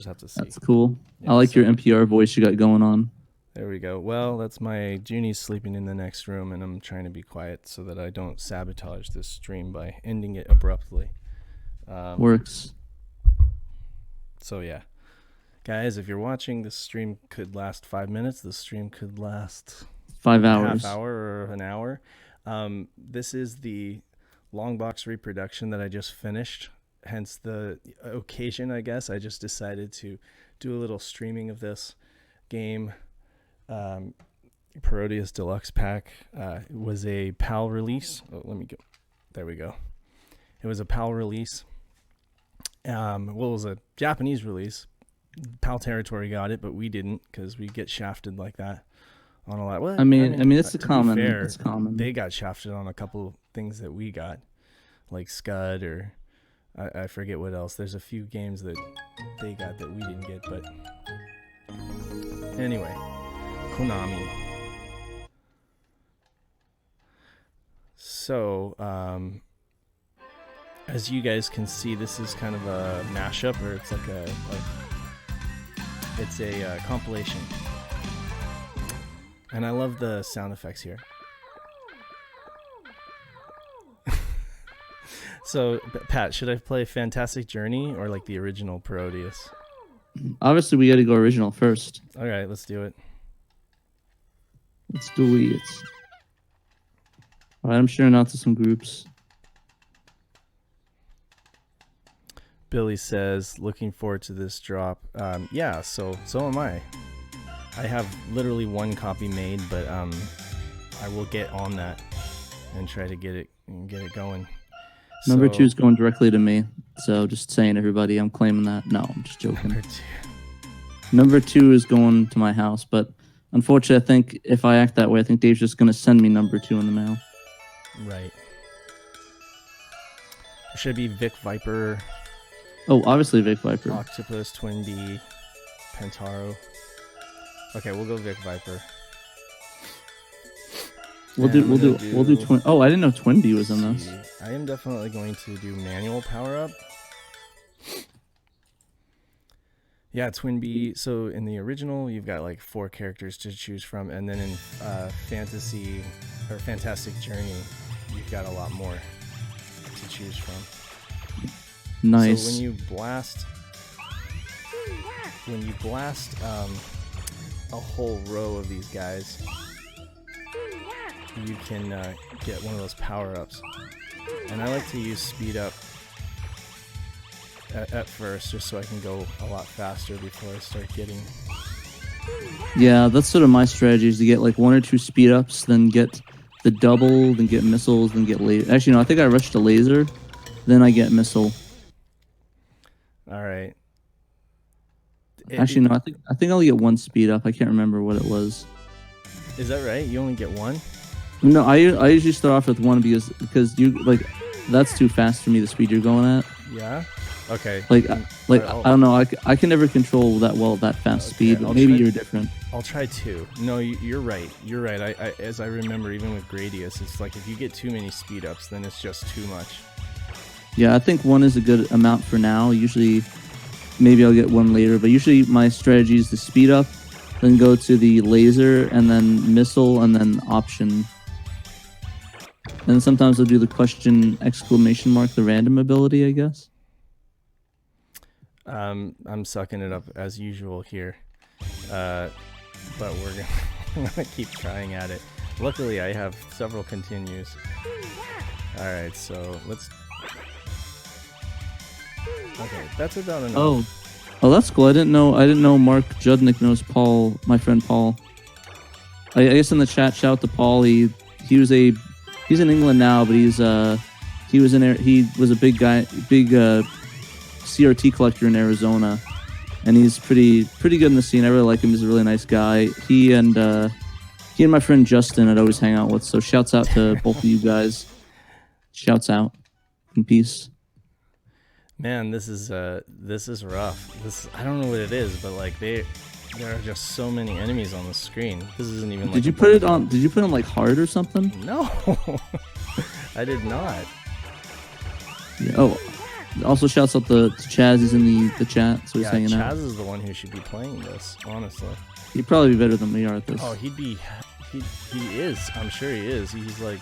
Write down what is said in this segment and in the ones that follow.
Just have to see. That's cool. Yeah, I like your NPR voice you got going on. There we go. Well, that's my Junie sleeping in the next room, and I'm trying to be quiet so that I don't sabotage this stream by ending it abruptly. Works. So yeah, guys, if you're watching, this stream could last 5 minutes. This stream could last 5 hours. a half hour or an hour. This is the long box reproduction that I just finished. Hence the occasion, I guess. I just decided to do a little streaming of this game. Parodius Deluxe pack. It was a PAL release. Oh, let me go. There we go. It was a PAL release. Well, it was a Japanese release. PAL territory got it, but we didn't because we get shafted like that on a lot. Well, I mean, it's common. Fair, it's common. They got shafted on a couple things that we got, like Scud or I forget what else. There's a few games that they got that we didn't get, but anyway, Konami. So, as you guys can see, this is kind of a mashup, or it's like it's a compilation. And I love the sound effects here. So, Pat, should I play Fantastic Journey or like the original Parodius? Obviously, we got to go original first. All right, let's do it. Let's do it. All right, I'm sharing out to some groups. Billy says, looking forward to this drop. Yeah, so am I. I have literally one copy made, but I will get on that and try to get it going. Number 2 is going directly to me, so just saying, everybody, I'm claiming that. No, I'm just joking. Number 2 is going to my house, but unfortunately, I think if I act that way, I think Dave's just going to send me number 2 in the mail. Right. Should it be Vic Viper? Oh, obviously Vic Viper. Octopus, Twin B, Pentaro. Okay, we'll go Vic Viper. We'll do Twin. Oh, I didn't know Twin B was in this. I am definitely going to do manual power up. Yeah, Twin B. So in the original, you've got like 4 characters to choose from, and then in Fantasy or Fantastic Journey, you've got a lot more to choose from. Nice. So when you blast a whole row of these guys, you can get one of those power-ups. And I like to use speed up at first, just so I can go a lot faster before I start getting... Yeah, that's sort of my strategy, is to get like 1 or 2 speed ups, then get the double, then get missiles, then get laser. Actually, no, I think I rushed a laser, then I get missile. All right. Actually, no, I think I only get 1 speed up. I can't remember what it was. Is that right? You only get 1? No, I usually start off with 1 because you like that's too fast for me, the speed you're going at. Yeah. Okay. I don't know. I can never control that fast speed. But maybe you're different. I'll try 2. No, you're right. You're right. I as I remember, even with Gradius, it's like if you get too many speed ups, then it's just too much. Yeah, I think 1 is a good amount for now. Usually, maybe I'll get 1 later, but usually my strategy is to speed up, then go to the laser, and then missile, and then option. And sometimes I'll do the question exclamation mark, the random ability, I guess. I'm sucking it up as usual here, but we're gonna keep trying at it. Luckily, I have several continues. All right, so let's. Okay, that's about enough. Oh, that's cool. I didn't know Mark Judnick knows Paul, my friend Paul. I guess in the chat, shout out to Paul. He's in England now, but he was a big CRT collector in Arizona, and he's pretty good in the scene. I really like him. He's a really nice guy. He and my friend Justin I'd always hang out with. So shouts out to both of you guys. Shouts out in peace. Man, this is rough. I don't know what it is, but like there are just so many enemies on the screen. This isn't even. Did you put it on like hard or something? No, I did not. Yeah, oh, Also, shouts out to Chaz. He's in the chat, so he's Yeah, hanging Chaz out. is the one who should be playing this, honestly. He'd probably be better than we are at this. Oh, he is. I'm sure he is. He's like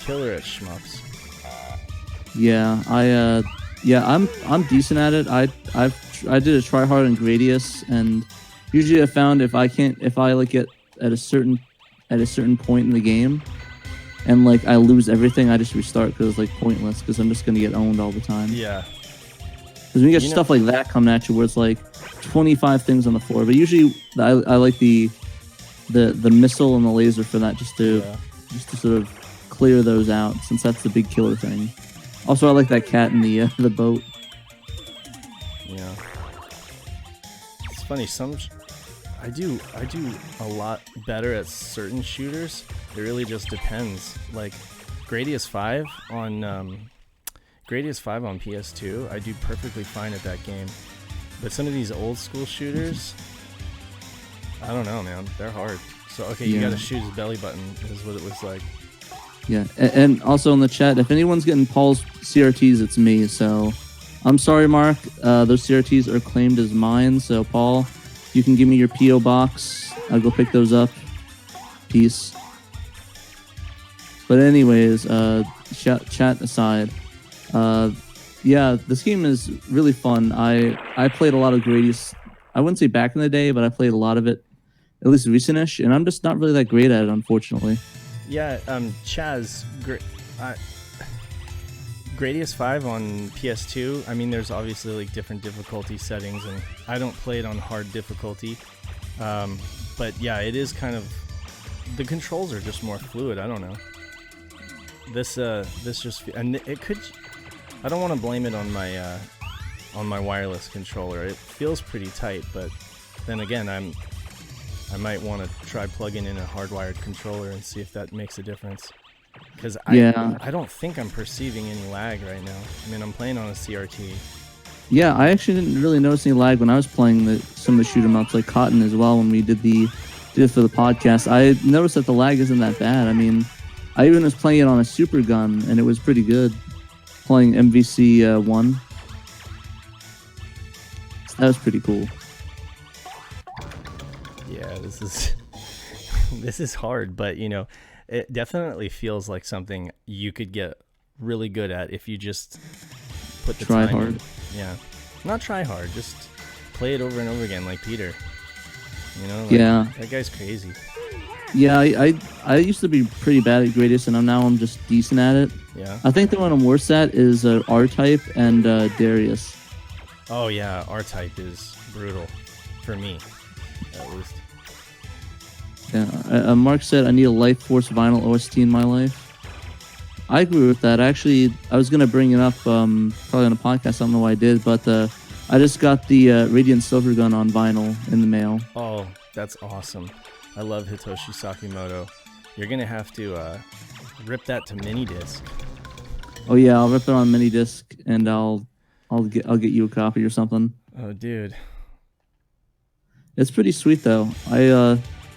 killer at shmups. Yeah, I'm decent at it. I did a try hard on Gradius, and usually I found if I like get at a certain point in the game, and like I lose everything, I just restart because it's like pointless because I'm just gonna get owned all the time. Yeah. Because when you get stuff like that coming at you, where it's like 25 things on the floor, but usually I like the missile and the laser for that, just to sort of clear those out, since that's the big killer thing. Also, I like that cat in the boat. Yeah. It's funny. I do a lot better at certain shooters. It really just depends. Like Gradius 5 on PS2, I do perfectly fine at that game. But some of these old school shooters, I don't know, man. They're hard. So okay, you gotta shoot his belly button. Is what it was like. Yeah, and also in the chat, if anyone's getting Paul's CRTs, it's me. So I'm sorry, Mark. Those CRTs are claimed as mine. So Paul, you can give me your PO box. I'll go pick those up. Peace. But anyways, chat aside, yeah, this game is really fun. I played a lot of Gradius. I wouldn't say back in the day, but I played a lot of it, at least recent-ish, and I'm just not really that great at it, unfortunately. Yeah, Chaz, Gradius 5 on PS2, I mean, there's obviously like different difficulty settings, and I don't play it on hard difficulty, but yeah, it is kind of, the controls are just more fluid. I don't know. This just, and it could, I don't want to blame it on my wireless controller. It feels pretty tight, but then again, I might want to try plugging in a hardwired controller and see if that makes a difference. Because I don't think I'm perceiving any lag right now. I mean, I'm playing on a CRT. Yeah, I actually didn't really notice any lag when I was playing some of the shoot 'em ups like Cotton as well when we did it for the podcast. I noticed that the lag isn't that bad. I mean, I even was playing it on a super gun and it was pretty good. Playing MVC 1. So that was pretty cool. Yeah, this is hard, but you know, it definitely feels like something you could get really good at if you just put the try time hard. in. Yeah, not try hard, just play it over and over again, like Peter. You know, like, that guy's crazy. Yeah, I used to be pretty bad at Gradius, and I'm just decent at it. Yeah. I think the one I'm worse at is R-Type and Darius. Oh yeah, R-Type is brutal for me, at least. Yeah, Mark said I need a Life Force vinyl OST in my life. I agree with that. Actually, I was gonna bring it up probably on a podcast. I don't know why I did, but I just got the Radiant Silver Gun on vinyl in the mail. Oh, that's awesome! I love Hitoshi Sakimoto. You're gonna have to rip that to mini disc. Oh yeah, I'll rip it on mini disc, and I'll get you a copy or something. Oh, dude, it's pretty sweet though.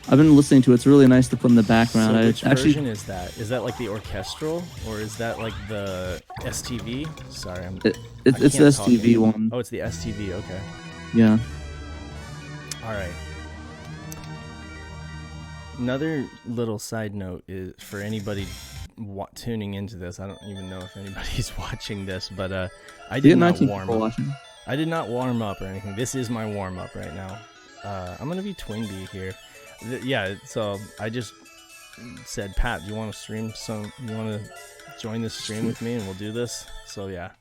I've been listening to it. It's really nice to put in the background. So which version is that? Is that like the orchestral, or is that like the STV? Sorry, it's the STV one. Oh, it's the STV. Okay. Yeah. All right. Another little side note is for anybody tuning into this. I don't even know if anybody's watching this, but I did not warm up. I did not warm up or anything. This is my warm up right now. I'm gonna be Twin B here. Yeah, so I just said, Pat, do you want to stream some? You want to join this stream with me and we'll do this? So yeah,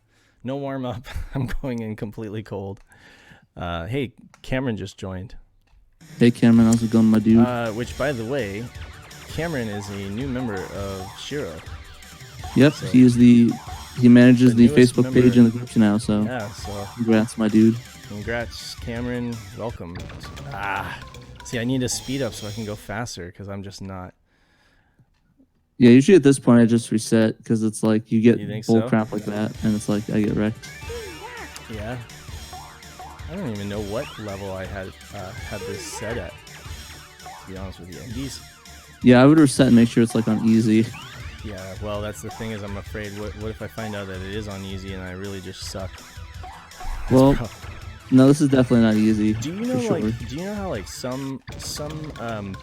no warm up. I'm going in completely cold. Hey, Cameron just joined. Hey Cameron, how's it going, my dude? Which, by the way, Cameron is a new member of Shiro. Yep, so he manages the Facebook page and the groups now. So yeah, so congrats, my dude. Congrats, Cameron. Welcome. See, I need to speed up so I can go faster because I'm just not. Yeah, usually at this point I just reset because it's like you get bull crap like that, and it's like I get wrecked. Yeah. I don't even know what level I had this set at, to be honest with you. Yeah, I would reset and make sure it's like on easy. Yeah, well, that's the thing is I'm afraid, what if I find out that it is on easy and I really just suck? Well, no, this is definitely not easy. Do you know for sure. do you know how like some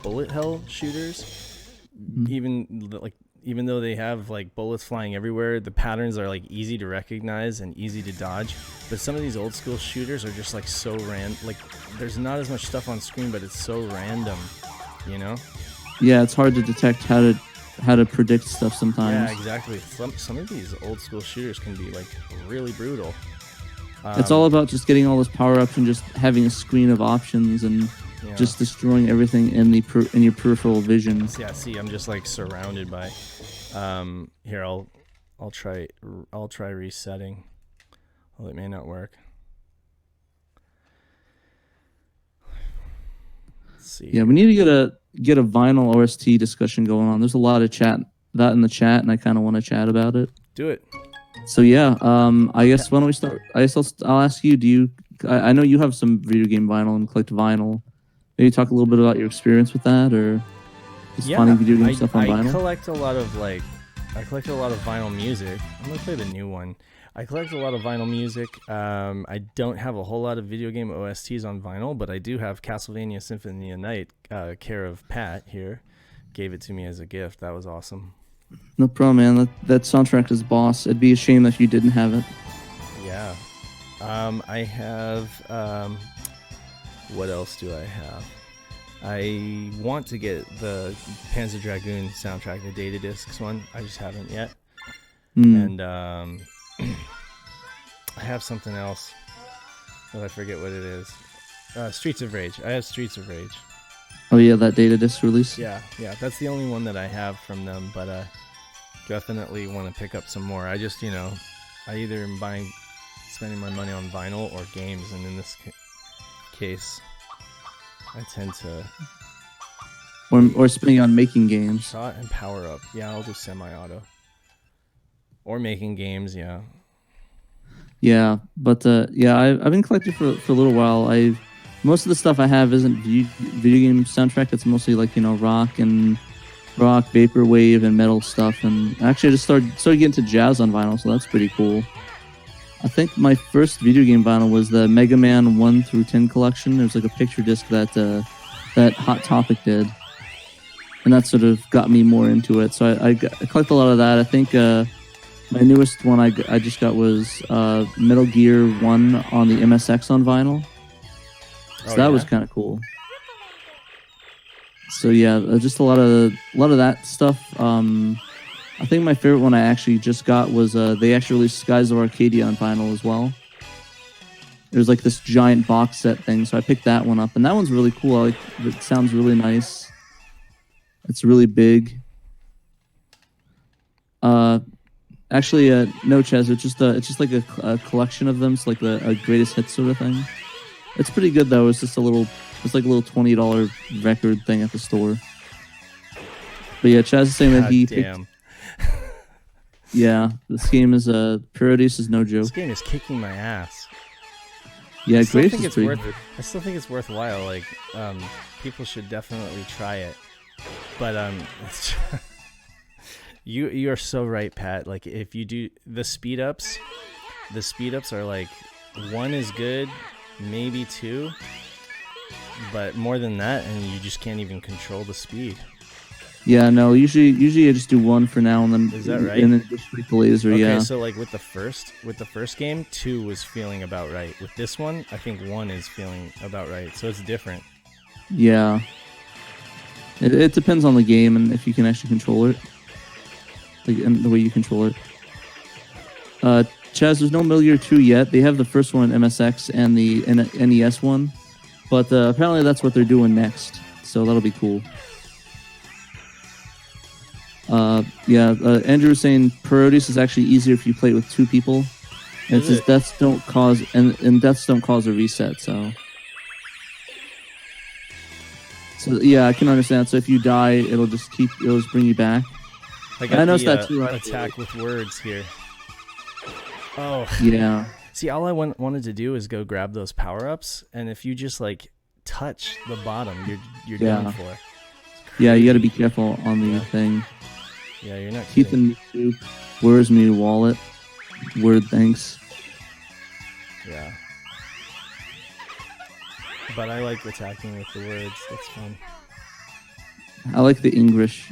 bullet hell shooters, even though they have like bullets flying everywhere, the patterns are like easy to recognize and easy to dodge. But some of these old school shooters are just like so like there's not as much stuff on screen, but it's so random, you know? Yeah, it's hard to detect how to predict stuff sometimes. Yeah, exactly. Some of these old school shooters can be like really brutal. It's all about just getting all those power-ups and just having a screen of options and just destroying everything in your peripheral vision. Yeah, see, I'm just like surrounded by. Here, I'll try resetting. Well, it may not work. Let's see. Yeah, we need to get a vinyl OST discussion going on. There's a lot of that in the chat, and I kind of want to chat about it. Do it. So yeah, I guess why don't we start? I guess I'll ask you. I know you have some video game vinyl and collect vinyl. Maybe talk a little bit about your experience with that, or just finding video game stuff on vinyl. I collect a lot of vinyl music. I'm gonna play the new one. I collect a lot of vinyl music. I don't have a whole lot of video game OSTs on vinyl, but I do have Castlevania Symphony of Night, care of Pat here. Gave it to me as a gift. That was awesome. No problem, man. That soundtrack is boss. It'd be a shame if you didn't have it. Yeah. I have... what else do I have? I want to get the Panzer Dragoon soundtrack, the Data Discs one. I just haven't yet. And I have something else, but I forget what it is. Streets of Rage. I have Streets of Rage. Oh yeah, that Data Disc release? Yeah. That's the only one that I have from them, but definitely want to pick up some more. I just, I either am spending my money on vinyl or games, and in this case, I tend to... Or spending on making games. Shot and power up. Yeah, I'll do semi-auto. Or making games, yeah. Yeah, but I've been collecting for a little while. Most of the stuff I have isn't video game soundtrack. It's mostly like rock, vaporwave, and metal stuff. And actually, I just started getting into jazz on vinyl, so that's pretty cool. I think my first video game vinyl was the Mega Man 1 through 10 collection. There's like a picture disc that Hot Topic did, and that sort of got me more into it. So I collect a lot of that. I think my newest one I just got was Metal Gear 1 on the MSX on vinyl. So that was kind of cool. So yeah, just a lot of that stuff. I think my favorite one I actually just got was they actually released Skies of Arcadia on vinyl as well. It was like this giant box set thing, so I picked that one up, and that one's really cool. It sounds really nice. It's really big. Actually, no, Chaz. It's just like a collection of them. It's like a greatest hits sort of thing. It's pretty good though. It's like a little $20 record thing at the store. But yeah, Chaz is saying that he picked. Yeah, this game is Parodius is no joke. This game is kicking my ass. Yeah, great. I still think it's worthwhile. Like, people should definitely try it. But you are so right, Pat. Like, if you do the speed ups are like 1 is good, maybe 2, but more than that, and you just can't even control the speed. Yeah, no. Usually I just do 1 for now, and then is that right? And then just like the laser. Okay, yeah. So like with the first game, 2 was feeling about right. With this one, I think 1 is feeling about right. So it's different. Yeah. It depends on the game and if you can actually control it, like and the way you control it. Chaz, there's no Metal Gear 2 yet. They have the first one in MSX and the NES one, but apparently that's what they're doing next. So that'll be cool. Andrew was saying Parodius is actually easier if you play it with 2 people. And it says deaths don't cause a reset. So yeah, I can understand. So if you die, it'll just bring you back. I noticed that too. Attack with words here. Oh yeah. See, all I wanted to do is go grab those power-ups, and if you just like touch the bottom, you're done for. Yeah, you got to be careful on the thing. Yeah, you're not Keith kidding. and YouTube. Where's me wallet? Word thanks. Yeah. But I like attacking with the words. That's fun. I like the English.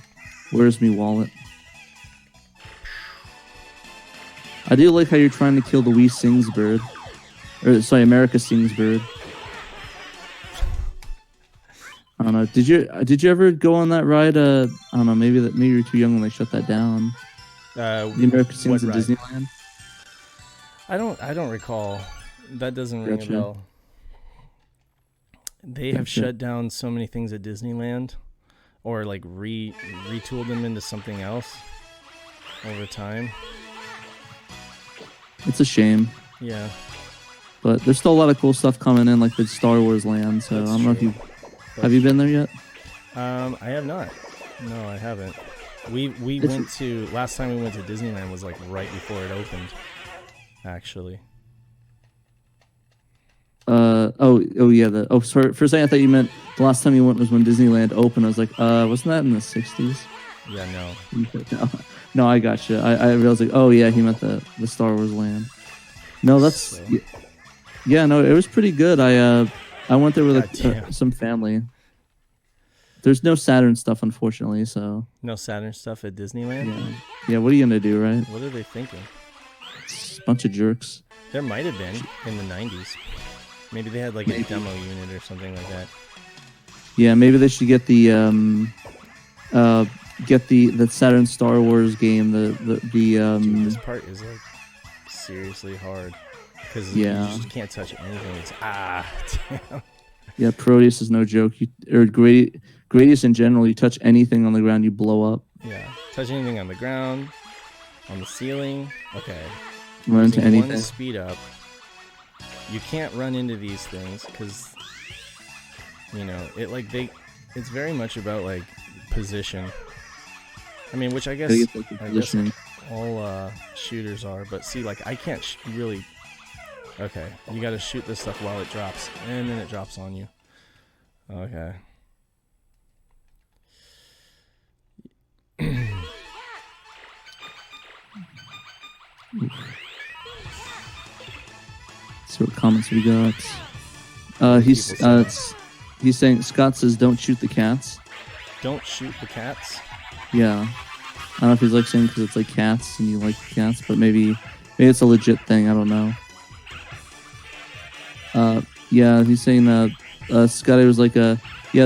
Where's me wallet? I do like how you're trying to kill the Wee Sings bird. Or sorry, America Sings bird. I don't know. Did you ever go on that ride? I don't know. Maybe you're too young when they shut that down. The America Sings at Disneyland. I don't recall. That doesn't ring a bell. They have shut down so many things at Disneyland, or like retooled them into something else over time. It's a shame. Yeah. But there's still a lot of cool stuff coming in, like the Star Wars land. So I don't know if you have you been there yet. I have not. No, I haven't. We went to last time we went to Disneyland was like right before it opened. Actually. Oh yeah. Sorry. For a second, I thought you meant the last time you went was when Disneyland opened. I was like, wasn't that in the '60s? Yeah, no. No, I gotcha. I realized like, oh yeah, he meant the Star Wars land. No, that's yeah. No, it was pretty good. I went there with some family. There's no Saturn stuff, unfortunately. So no Saturn stuff at Disneyland. Yeah. What are you gonna do, right? What are they thinking? It's a bunch of jerks. There might have been in the '90s. Maybe they had like a demo unit or something like that. Yeah, maybe they should get the Saturn Star Wars game. Dude, this part is like seriously hard because you just can't touch anything. It's damn. Yeah, Parodius is no joke. Gradius in general, you touch anything on the ground, you blow up. Yeah, touch anything on the ground, on the ceiling. Okay. Run into anything. One speed up. You can't run into these things because it's very much about like position. I mean, which I guess all shooters are, but see, like I can't really. Okay, you got to shoot this stuff while it drops, and then it drops on you. Okay. So what comments we got? He's saying Scott says don't shoot the cats. Don't shoot the cats. Yeah, I don't know if he's like saying because it's like cats and you like cats, but maybe it's a legit thing. I don't know. Yeah, he's saying Scotty was like the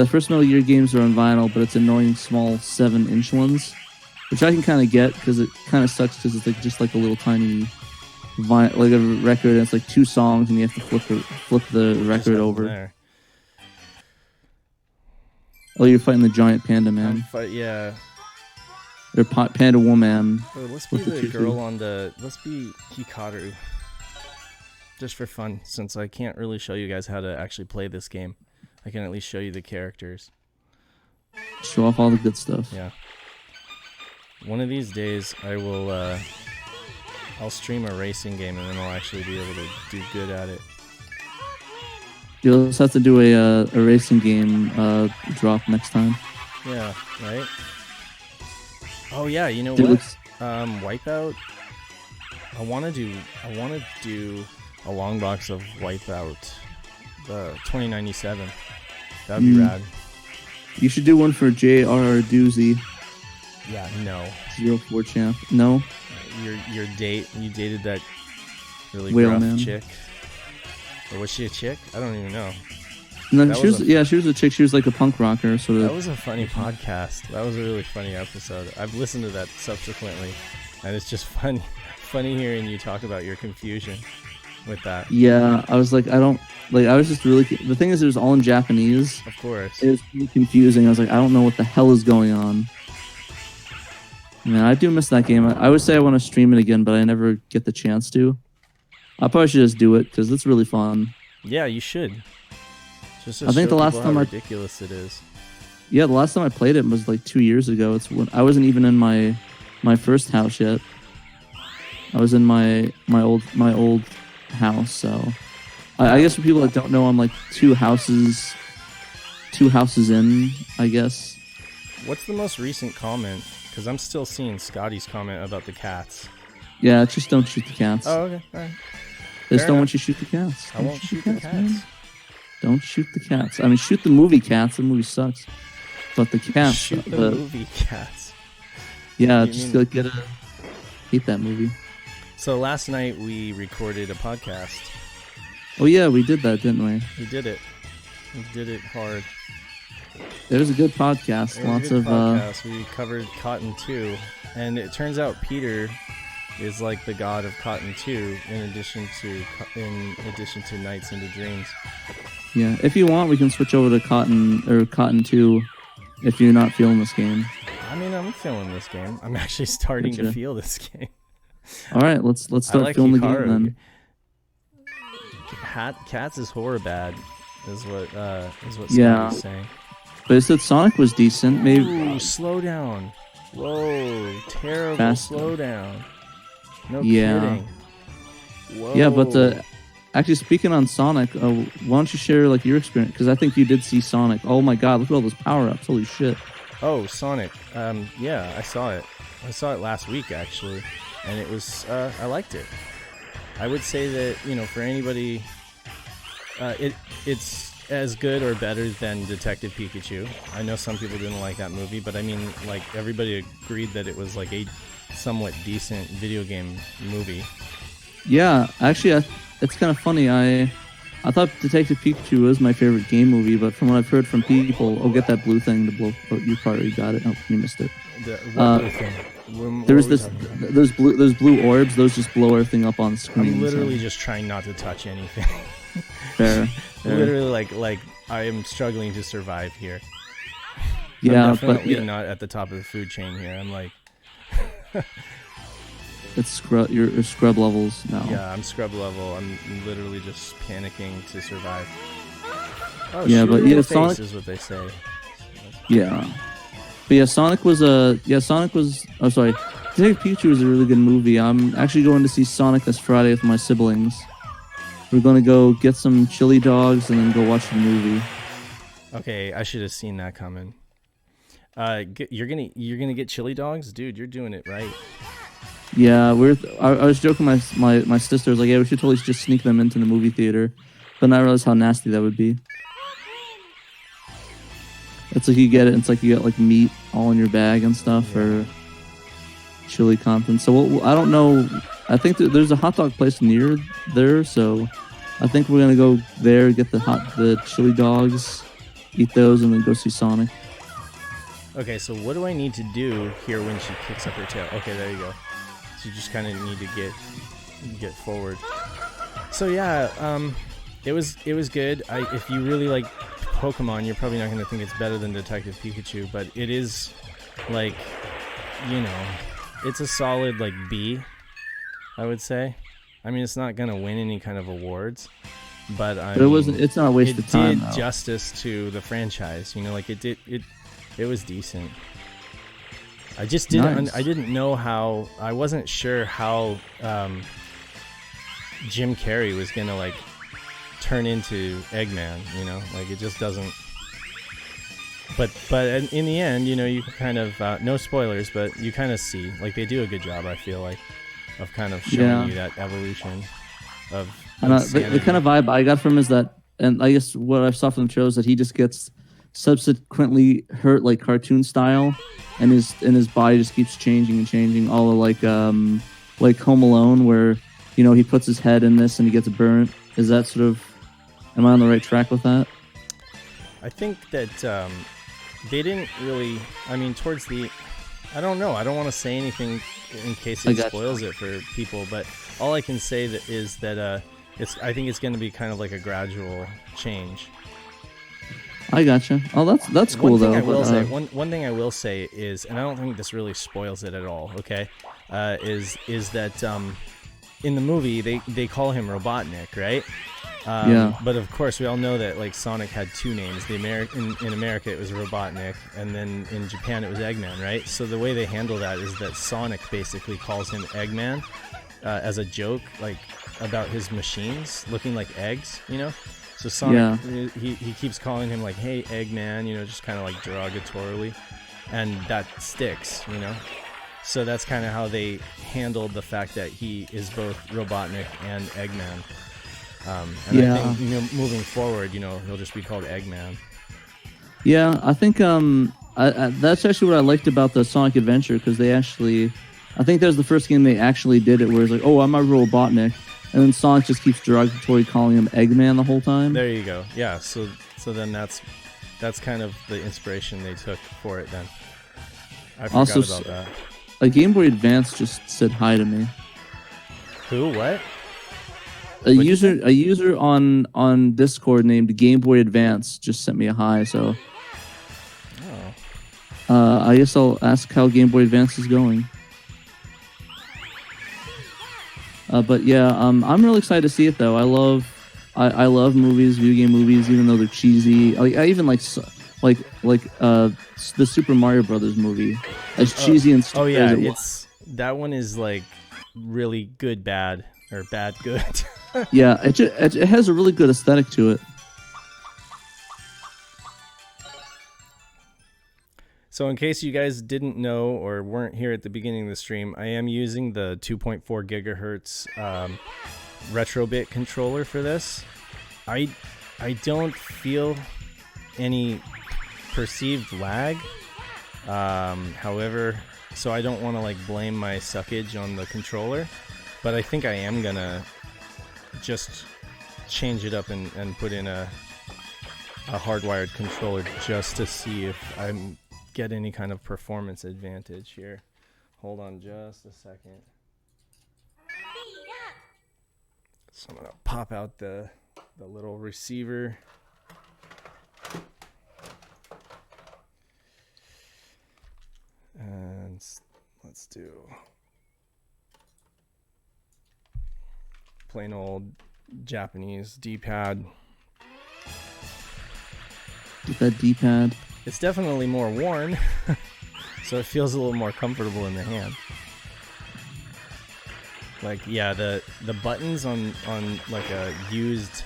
first Metal Gear games are on vinyl, but it's annoying small 7-inch ones, which I can kind of get because it kind of sucks because it's like just like a little tiny like a record, and it's like 2 songs, and you have to flip the record over. There. Oh, you're fighting the giant panda man. Yeah. Or panda woman. Oh, let's be the girl on the. Let's be Hikaru. Just for fun, since I can't really show you guys how to actually play this game, I can at least show you the characters. Show off all the good stuff. Yeah. One of these days, I will. I'll stream a racing game, and then I'll actually be able to do good at it. You'll just have to do a racing game drop next time. Yeah. Right. Oh yeah, you know what? Wipeout. I want to do a long box of Wipeout, the 2097. That would be rad. You should do one for J.R.R. Doozy. Yeah, no. 04 champ. No? You dated that really Whale gruff man. chick. Or was she a chick? I don't even know. No, she was a chick. She was like a punk rocker. Sort of. That was a funny podcast. That was a really funny episode. I've listened to that subsequently, and it's just funny hearing you talk about your confusion with that. Yeah, I was like, I was just really. The thing is, it was all in Japanese. Of course. It was really confusing. I was like, I don't know what the hell is going on. Man, I do miss that game. I would say I want to stream it again, but I never get the chance to. I probably should just do it because it's really fun. Yeah, you should. Just to I think show the last people time how ridiculous it is. Yeah, the last time I played it was like 2 years ago. It's when I wasn't even in my first house yet. I was in my old house. So I guess for people that don't know, I'm like two houses in, I guess. What's the most recent comment Because I'm still seeing Scotty's comment about the cats. Yeah, just don't shoot the cats. Oh, okay. All right. They just Fair don't enough. want you to shoot the cats. I Don't won't shoot the cats. man. Don't shoot the cats. I mean, shoot the movie Cats. The movie sucks. But the cats. Shoot the movie cats. Yeah, You just mean- like hate that movie. So last night we recorded a podcast. Oh yeah, we did that, didn't we? We did it. We did it hard. It was a good podcast. It was Lots a good of podcast. We covered Cotton 2. And it turns out Peter is like the god of Cotton 2 in addition to Nights into Dreams. yeah. If you want, we can switch over to Cotton 2 if you're not feeling this game. I mean, I'm feeling this game. I'm actually starting to Gotcha. feel this game. All right, let's I start like feeling the Hikaru. game then. Cats is horror bad, is what Yeah. Scotty's saying. But it said Sonic was decent. Maybe Ooh, slow down. Whoa, terrible Faster. slow down. No Yeah. kidding. Whoa. Yeah, but actually speaking on Sonic, why don't you share like your experience? Because I think you did see Sonic. Oh my God, look at all those power ups! Holy shit! Oh, Sonic. Yeah, I saw it. I saw it last week actually, and it was I liked it. I would say that, you know, for anybody, it's as good or better than Detective Pikachu. I know some people didn't like that movie, but I mean, like, everybody agreed that it was like a somewhat decent video game movie. Yeah, actually, it's kind of funny. I thought Detective Pikachu was my favorite game movie, but from what I've heard from people, get that blue thing to blow. Oh, you probably got it. Oh, you missed it. What blue thing? What There's were we this, talking about? those blue orbs. Those just blow everything up on screen. I'm literally so. just trying not to touch anything. Fair. Literally, like I am struggling to survive here. Yeah, I'm but definitely yeah, not at the top of the food chain here. I'm like, it's your scrub levels now. yeah, I'm scrub level. I'm literally just panicking to survive. Oh, Yeah, shoot but her in yeah, the face Sonic- is what they say. Yeah. But yeah, Sonic was oh sorry. Detective Pikachu was a really good movie. I'm actually going to see Sonic this Friday with my siblings. We're going to go get some chili dogs and then go watch the movie. Okay, I should have seen that coming. You're gonna get chili dogs, dude. You're doing it right. Yeah, I was joking my sister was like, yeah, we should totally just sneak them into the movie theater. But then I realized how nasty that would be. It's like you get it, it's like you get like meat all in your bag and stuff, or chili content. So I don't know. I think there's a hot dog place near there, so I think we're gonna go there, get the chili dogs, eat those, and then go see Sonic. Okay, so what do I need to do here when she kicks up her tail? Okay, there you go. So you just kind of need to get forward. So yeah, it was good. If you really like Pokemon, you're probably not going to think it's better than Detective Pikachu, but it is, like, you know, it's a solid like B, I would say. I mean, it's not going to win any kind of awards, but It's not a waste of time. It did though. justice to the franchise. You know, like it was decent. I just didn't. Nice. I didn't know how. I wasn't sure how Jim Carrey was gonna like turn into Eggman. You know, like it just doesn't. But in the end, you know, you kind of no spoilers, but you kind of see like they do a good job. I feel like of kind of showing you that evolution of. The kind of vibe I got from him is that, and I guess what I saw from the show is that he just gets subsequently hurt like cartoon style, and his body just keeps changing and changing, all like Home Alone, where, you know, he puts his head in this and he gets burnt. Is that sort of, am I on the right track with that? I think that they didn't really. I mean, towards the, I don't know. I don't want to say anything in case it spoils it for people, but all I can say is that I think it's going to be kind of like a gradual change. I gotcha. Oh, that's cool though. One thing I will say is, and I don't think this really spoils it at all. Okay, is that in the movie they call him Robotnik, right? Yeah. But of course, we all know that like Sonic had two names. In America it was Robotnik, and then in Japan it was Eggman, right? So the way they handle that is that Sonic basically calls him Eggman as a joke, like about his machines looking like eggs, you know. So Sonic, he keeps calling him like, "Hey, Eggman," you know, just kind of like derogatorily. and that sticks, you know. So that's kind of how they handled the fact that he is both Robotnik and Eggman. And I think, you know, moving forward, you know, he'll just be called Eggman. Yeah, I think that's actually what I liked about the Sonic Adventure, because they actually, I think that was the first game they actually did it, where it's like, oh, I'm a Robotnik, and then Sonic just keeps derogatory calling him Eggman the whole time. There you go. Yeah, so then that's kind of the inspiration they took for it then. I forgot Also, about that. A Game Boy Advance just said hi to me. Who? What? A user on Discord named Game Boy Advance just sent me a hi, so I guess I'll ask how Game Boy Advance is going. But yeah, I'm really excited to see it though. I love movies, video game movies, even though they're cheesy. I even like the Super Mario Brothers movie, as cheesy and stupid. Oh yeah, as it was. that one is like really good, bad, or bad, good. Yeah, it has a really good aesthetic to it. So in case you guys didn't know or weren't here at the beginning of the stream, I am using the 2.4 gigahertz Retrobit controller for this. I don't feel any perceived lag. However, so I don't want to like blame my suckage on the controller, but I think I am gonna just change it up and put in a hardwired controller just to see if I'm get any kind of performance advantage here. Hold on just a second. So I'm gonna pop out the little receiver. And let's do plain old Japanese D-pad. Get that D-pad. It's definitely more worn, so it feels a little more comfortable in the hand. Like, yeah, the buttons on like a used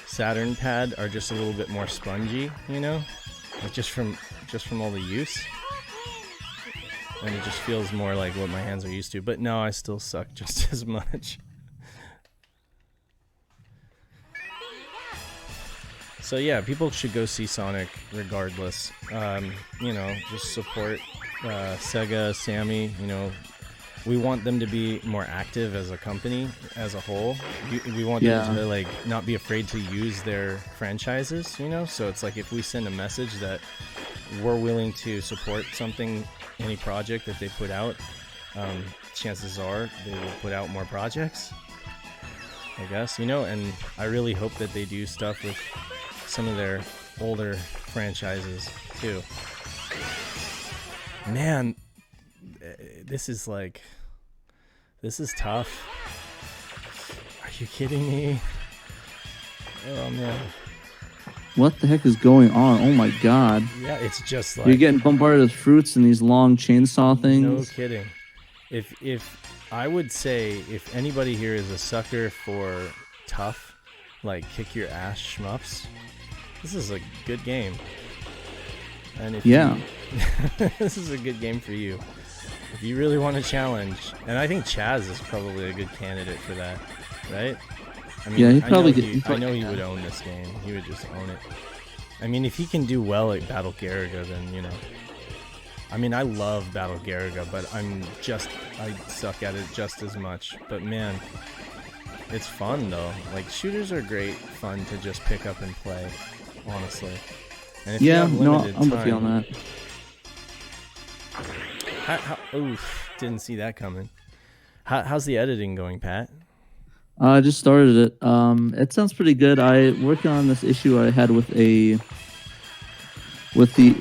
Saturn pad are just a little bit more spongy, you know, like just from all the use, and it just feels more like what my hands are used to. But no, I still suck just as much. So yeah, people should go see Sonic regardless. You know, just support Sega, Sammy. You know, we want them to be more active as a company as a whole. We want them to like not be afraid to use their franchises. You know, so it's like if we send a message that we're willing to support something, any project that they put out, chances are they will put out more projects, I guess. You know, and I really hope that they do stuff with some of their older franchises too. Man, this is tough. Are you kidding me? Oh man. What the heck is going on? Oh my god. Yeah, it's just like you're getting bombarded with fruits and these long chainsaw things. No kidding. If I would say if anybody here is a sucker for tough, like kick your ass shmups, this is a good game. And if this is a good game for you. If you really want a challenge, and I think Chaz is probably a good candidate for that, right? I mean, yeah, I know he would own this game. He would just own it. I mean, if he can do well at Battle Garaga, then, you know. I mean, I love Battle Garaga, but I suck at it just as much. But man, it's fun though. Like, shooters are great fun to just pick up and play, honestly. And if you have limited I'm with you on that. Oof, didn't see that coming. How's the editing going, Pat? I just started it. It sounds pretty good. I working on this issue I had with the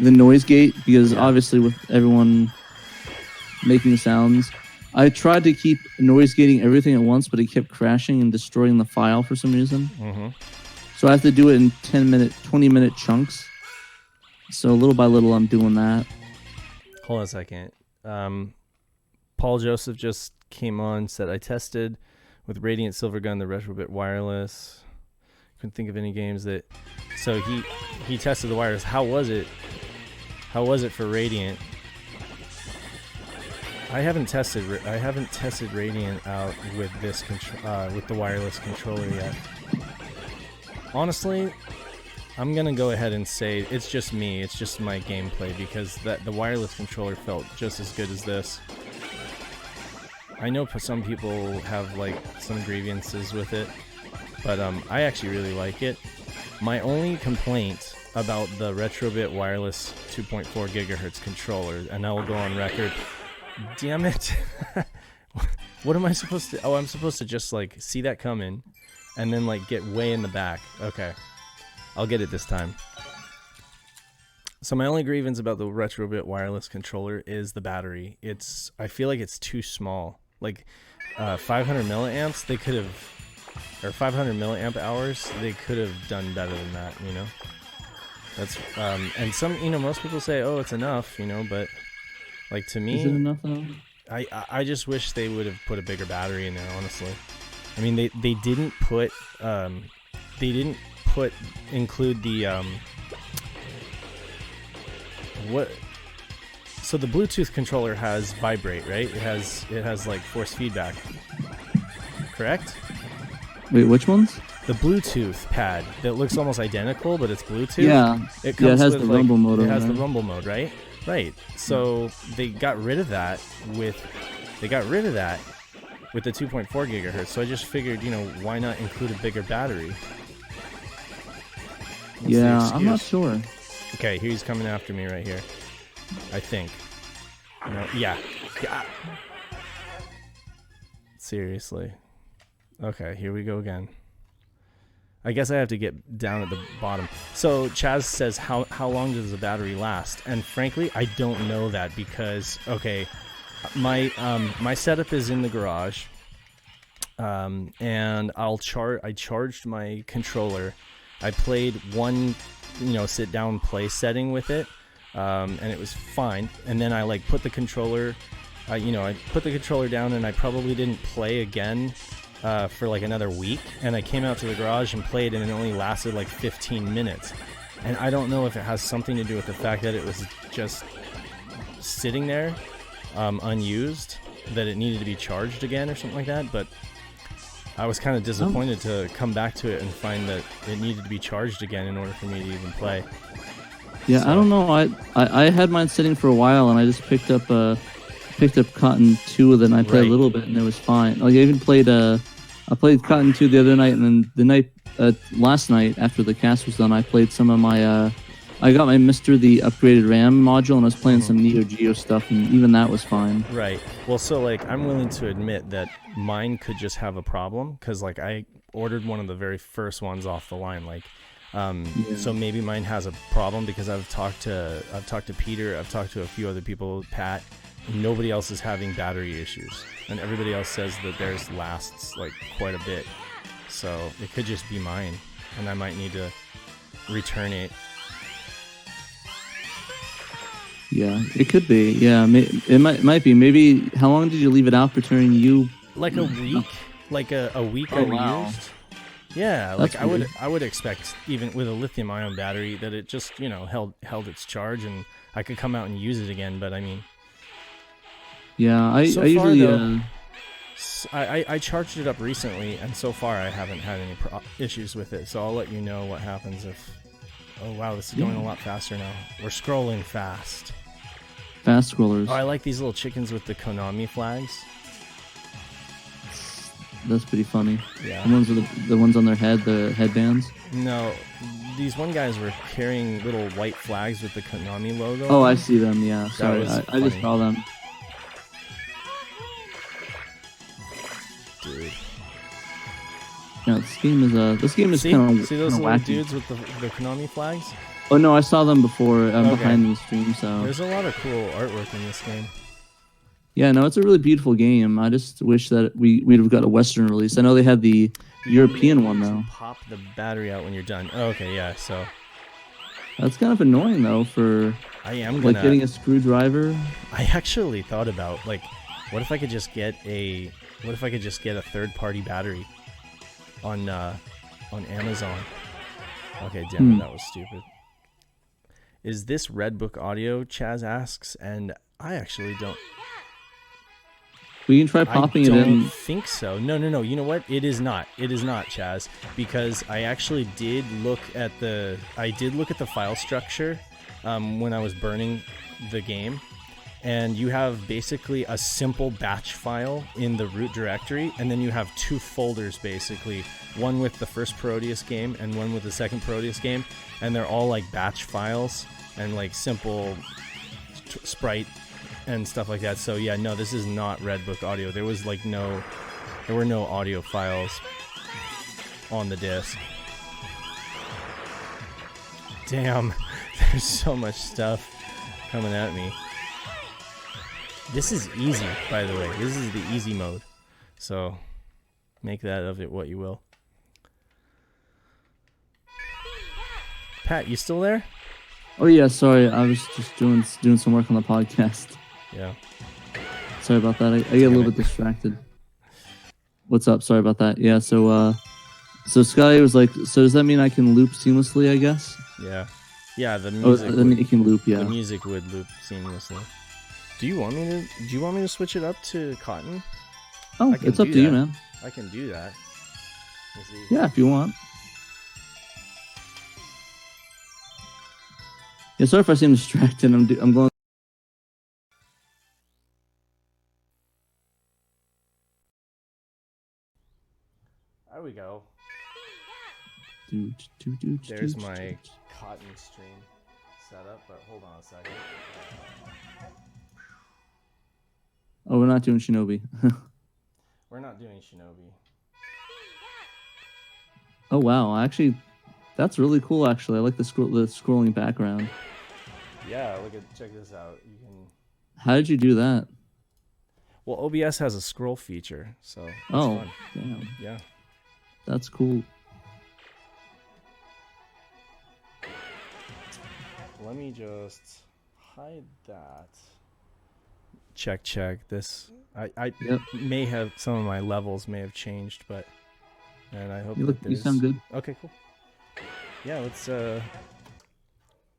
noise gate, because obviously with everyone making sounds, I tried to keep noise gating everything at once, but it kept crashing and destroying the file for some reason. Mm-hmm. So I have to do it in 20-minute chunks. So little by little, I'm doing that. Hold on a second. Paul Joseph just came on, said I tested with Radiant Silvergun the Retrobit wireless. Couldn't think of any games that. So he tested the wireless. How was it? How was it for Radiant? I haven't tested Radiant out with this with the wireless controller yet. Honestly, I'm gonna go ahead and say it's just me. It's just my gameplay because the wireless controller felt just as good as this. I know some people have like some grievances with it, but I actually really like it. My only complaint about the Retrobit wireless 2.4 gigahertz controller, and I will go on record. Damn it! What am I supposed to? Oh, I'm supposed to just like see that coming, and then like get way in the back. Okay, I'll get it this time. So my only grievance about the Retrobit wireless controller is the battery. I feel like it's too small. Like 500 milliamps, they could have, or 500 milliamp hours, they could have done better than that. You know, that's and some, you know, most people say, oh, it's enough, you know, but like to me, is it enough though? I just wish they would have put a bigger battery in there. Honestly, I mean they didn't put include the what. So the Bluetooth controller has vibrate, right? It has like force feedback. Correct? Wait, which ones? The Bluetooth pad that looks almost identical, but it's Bluetooth. Yeah, it comes has with the like, rumble mode. It has the rumble mode, right? Right. So they got rid of that with the 2.4 gigahertz. So I just figured, you know, why not include a bigger battery? What's yeah, I'm not sure. Okay, he's coming after me right here. I think. No, yeah. Seriously. Okay, here we go again. I guess I have to get down at the bottom. So Chaz says, how long does the battery last? And frankly, I don't know that because, okay, my setup is in the garage, and I charged my controller. I played one, you know, sit down play setting with it, and it was fine. And then I like put the controller, I put the controller down, and I probably didn't play again for like another week. And I came out to the garage and played, and it only lasted like 15 minutes. And I don't know if it has something to do with the fact that it was just sitting there, unused, that it needed to be charged again or something like that. But I was kind of disappointed to come back to it and find that it needed to be charged again in order for me to even play. Yeah, so. I don't know. I had mine sitting for a while, and I just picked up Cotton 2 with it, and I played a little bit, and it was fine. Like, I even played I played Cotton 2 the other night, and then the night last night after the cast was done, I played some of my I got my the upgraded RAM module, and I was playing some Neo Geo stuff, and even that was fine. Right. Well, so like I'm willing to admit that mine could just have a problem because like I ordered one of the very first ones off the line, like. So maybe mine has a problem because I've talked to Peter, I've talked to a few other people, Pat. Nobody else is having battery issues, and everybody else says that theirs lasts like quite a bit. So it could just be mine, and I might need to return it. Yeah, it could be. Yeah, it might be. Maybe. How long did you leave it out for turning you? Like a week. Like a week unused. Wow. Yeah, like I would expect even with a lithium-ion battery that it just held its charge and I could come out and use it again. But I mean, yeah, I usually I charged it up recently, and so far I haven't had any issues with it. So I'll let you know what happens if. Oh wow, this is going a lot faster now. We're scrolling fast. Fast scrollers. Oh, I like these little chickens with the Konami flags. That's pretty funny. Yeah. The ones with the ones on their head, the headbands. No, these one guys were carrying little white flags with the Konami logo. Oh, I see them. Yeah. Sorry, I just saw them. Dude. Yeah, this game is kind of see those little wacky. dudes with the Konami flags? Oh no, I saw them before behind the stream. So there's a lot of cool artwork in this game. Yeah, no, it's a really beautiful game. I just wish that we'd have got a Western release. I know they had the European one though. Pop the battery out when you're done. Oh, okay, yeah. So that's kind of annoying though. For getting a screwdriver. I actually thought about like, what if I could just get a third-party battery on Amazon? Okay, damn it, that was stupid. Is this Redbook audio? Chaz asks, and I actually don't. We can try popping it in. I don't think so. No. You know what? It is not. It is not, Chaz, because I actually did look at the file structure when I was burning the game, and you have basically a simple batch file in the root directory, and then you have 2 folders basically, one with the first Parodius game and one with the second Parodius game, and they're all like batch files and like simple sprite and stuff like that. So yeah, no, this is not Redbook audio. There were no audio files on the disc. Damn, there's so much stuff coming at me. This is easy, by the way. This is the easy mode. So make that of it what you will. Pat, you still there? Oh yeah, sorry. I was just doing some work on the podcast. Yeah. Sorry about that. I get a little bit distracted. What's up? Sorry about that. Yeah, so Sky was like, so does that mean I can loop seamlessly, I guess? Yeah. Yeah, the music. I mean, it can loop, yeah. The music would loop seamlessly. Do you want me to switch it up to Cotton? Oh, it's up to you, man. I can do that. Yeah, if you want. Yeah, sorry if I seem distracted. I'm going. There we go. There's my Cotton stream setup, but hold on a second. Oh, we're not doing Shinobi. We're not doing Shinobi. Oh wow, actually, that's really cool. Actually, I like the scrolling background. Yeah, check this out. You can. How did you do that? Well, OBS has a scroll feature, so. Oh, fun. damn. Yeah. That's cool. Let me just hide that. Check. This I Yep. may have some of my levels may have changed, but and I hope you sound good. Okay, cool. Yeah, let's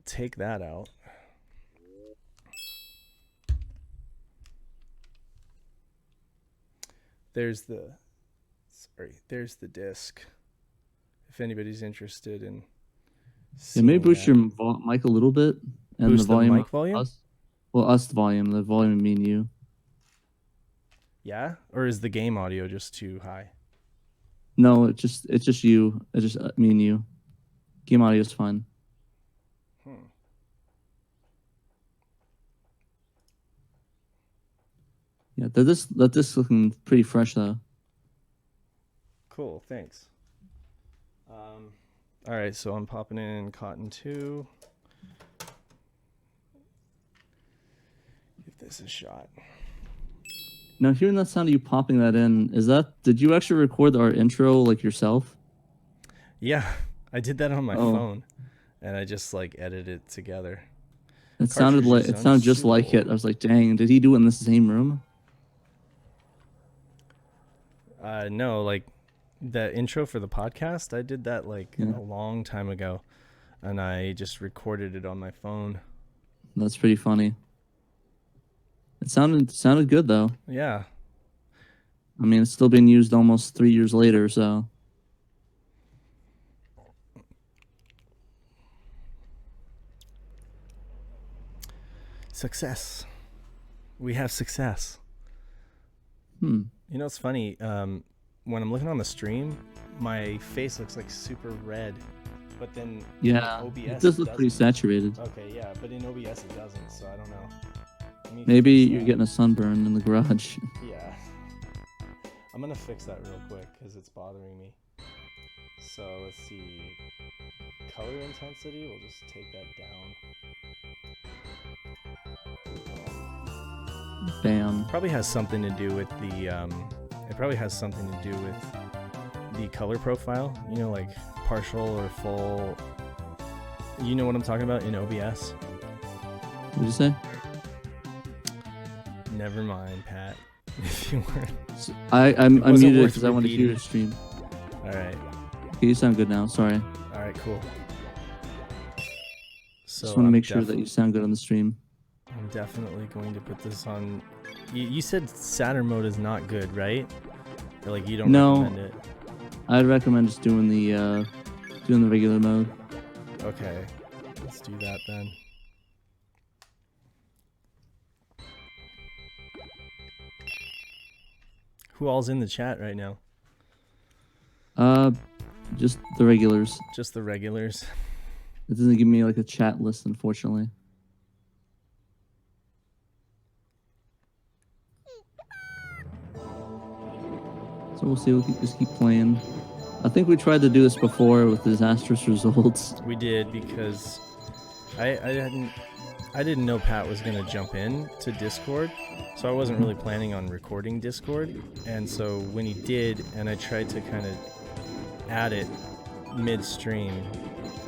take that out. There's the disc. If anybody's interested in maybe boost your mic a little bit and boost the volume. The mic volume? Us the volume. The volume me and you. Yeah? Or is the game audio just too high? No, it's just you. It's just me and you. Game audio is fine. Yeah, that this looking pretty fresh though. Cool, thanks. All right, so I'm popping in Cotton 2. Give this a shot. Now, hearing that sound of you popping that in, did you actually record our intro like yourself? Yeah, I did that on my phone, and I just like edited it together. It sounded just like it. I was like, dang, did he do it in the same room? No, like the intro for the podcast, I did that a long time ago, and I just recorded it on my phone. That's pretty funny. It sounded good though. Yeah. I mean, it's still being used almost 3 years later, so. Success. We have success. You know, it's funny. When I'm looking on the stream, my face looks like super red, but then OBS it does look pretty saturated. Okay, yeah, but in OBS it doesn't, so I don't know. Maybe you're getting a sunburn in the garage. Yeah. I'm gonna fix that real quick because it's bothering me. So let's see. Color intensity, we'll just take that down. Bam. Probably has something to do with the color profile, you know, like partial or full. You know what I'm talking about in OBS? What'd you say? Never mind, Pat. If you weren't. I'm muted because I want to hear your stream. All right. Okay, you sound good now. Sorry. All right, cool. So Just want to make sure that you sound good on the stream. I'm definitely going to put this on. You said Saturn mode is not good, right? Or like you don't recommend it? I'd recommend just doing the regular mode. Okay, let's do that then. Who all's in the chat right now? Just the regulars. Just the regulars. It doesn't give me like a chat list, unfortunately. So we'll see. We'll just keep playing. I think we tried to do this before with disastrous results. We did because I didn't know Pat was gonna jump in to Discord, so I wasn't really planning on recording Discord. And so when he did, and I tried to kind of add it midstream,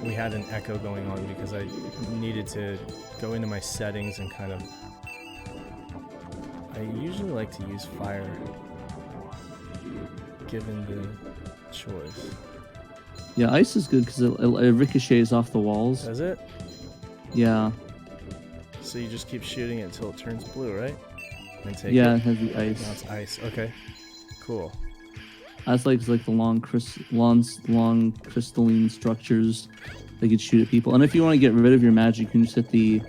we had an echo going on because I needed to go into my settings and kind of. I usually like to use fire, given the choice. Yeah, ice is good because it ricochets off the walls. Does it? Yeah. So you just keep shooting it until it turns blue, right? And take Yeah, it. it has the ice. Now it's ice. Okay. Cool. That's like the long crystalline structures that could shoot at people. And if you want to get rid of your magic, you can just hit the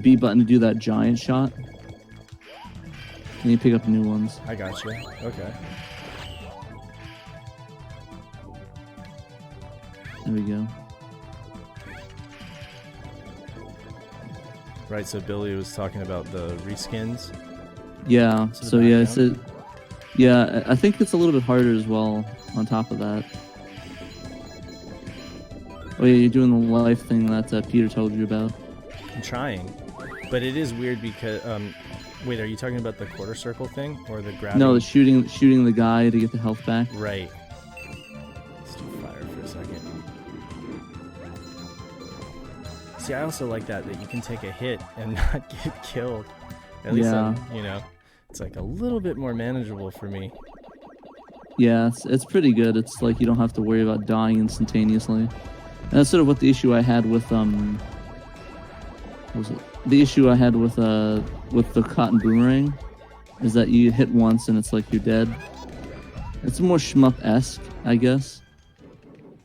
B button to do that giant shot. And you pick up new ones. I got you. Okay. There we go. Right, so Billy was talking about the reskins. Yeah, To the so yeah, background? yeah, I think it's a little bit harder as well on top of that. Oh yeah, you're doing the life thing that Peter told you about. I'm trying. But it is weird because wait, are you talking about the quarter circle thing or the grabbing? No, the shooting the guy to get the health back. Right. Let's do fire for a second. See, I also like that you can take a hit and not get killed. At least, Yeah. it's like a little bit more manageable for me. Yeah, it's pretty good. It's like you don't have to worry about dying instantaneously. And that's sort of what the issue I had with what was it? The issue I had with the cotton boomerang is that you hit once and it's like you're dead. It's more shmup-esque, I guess.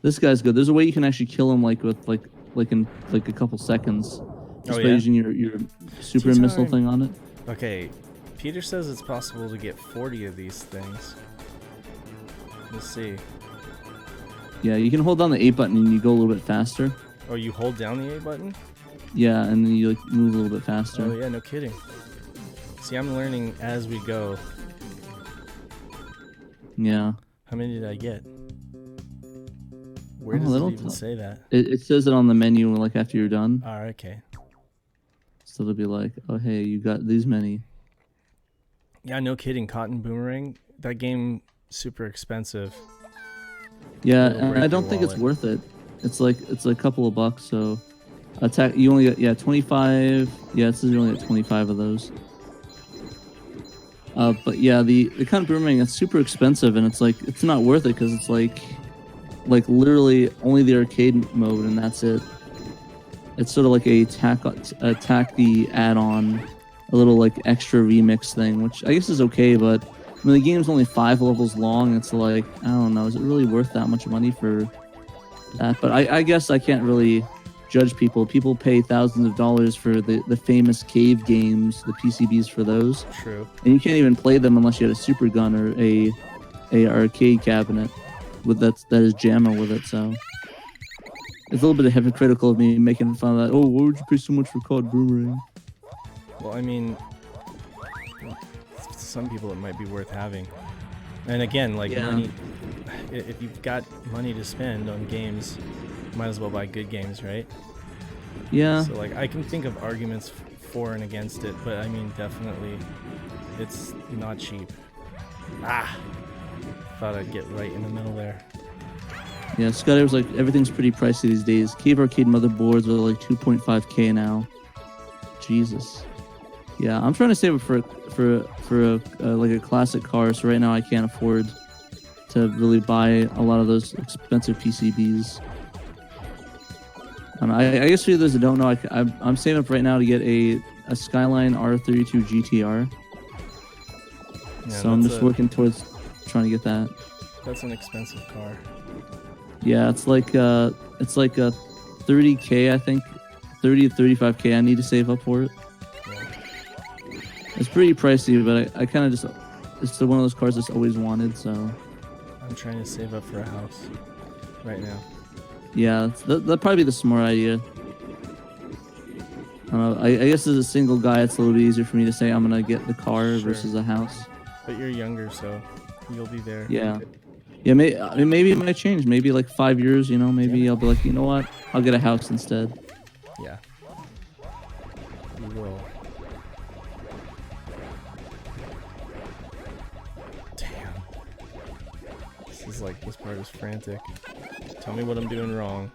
This guy's good. There's a way you can actually kill him like in a couple seconds. Just by using your super missile thing on it. Okay, Peter says it's possible to get 40 of these things. Let's see. Yeah, you can hold down the A button and you go a little bit faster. Oh, you hold down the A button? Yeah, and then you like move a little bit faster. Oh yeah, no kidding. See, I'm learning as we go. Yeah. How many did I get? Where does it even say that? It says it on the menu like after you're done. Oh, okay. So it'll be like, oh hey, you got these many. Yeah, no kidding. Cotton Boomerang. That game super expensive. Yeah, It'll and break I don't your think it's wallet. worth it. It's like a couple of bucks. So attack. You only get 25. Yeah, it says you only get 25 of those. But yeah, the kind of boomerang, it's super expensive, and it's like it's not worth it because it's like literally only the arcade mode, and that's it. It's sort of like a attack the add-on, a little like extra remix thing, which I guess is okay, but I mean the game's only 5 levels long. It's like I don't know, is it really worth that much money for that? But I guess I can't really judge people. People pay thousands of dollars for the famous cave games, the PCBs for those. True. And you can't even play them unless you had a super gun or a arcade cabinet with that is JAMA with it. So it's a little bit hypocritical of me making fun of that. Oh, why would you pay so much for COD Boomerang? Well, I mean, some people it might be worth having. And again, like money, if you've got money to spend on games, you might as well buy good games, right? Yeah. So like I can think of arguments for and against it, but I mean definitely it's not cheap. Thought I'd get right in the middle there. Yeah, Scott was like, everything's pretty pricey these days. Cave Arcade motherboards are like 2.5K now. Jesus. Yeah, I'm trying to save it for like a classic car. So right now I can't afford to really buy a lot of those expensive PCBs. I guess for those that don't know, I'm saving up right now to get a Skyline R32 GTR. Yeah, So I'm just working towards trying to get that. That's an expensive car. Yeah, it's like a 30K, I think, 30 to 35K. I need to save up for it. Yeah. It's pretty pricey, but I kind of just, it's one of those cars that's always wanted. So I'm trying to save up for a house right now. yeah, that'd probably be the smart idea. I guess as a single guy, it's a little bit easier for me to say I'm gonna get the car versus a house. But you're younger, so you'll be there. Yeah. Yeah, maybe it might change. Maybe like 5 years, maybe I'll be like, you know what? I'll get a house instead. Yeah. You will. Damn. This part is frantic. Tell me what I'm doing wrong.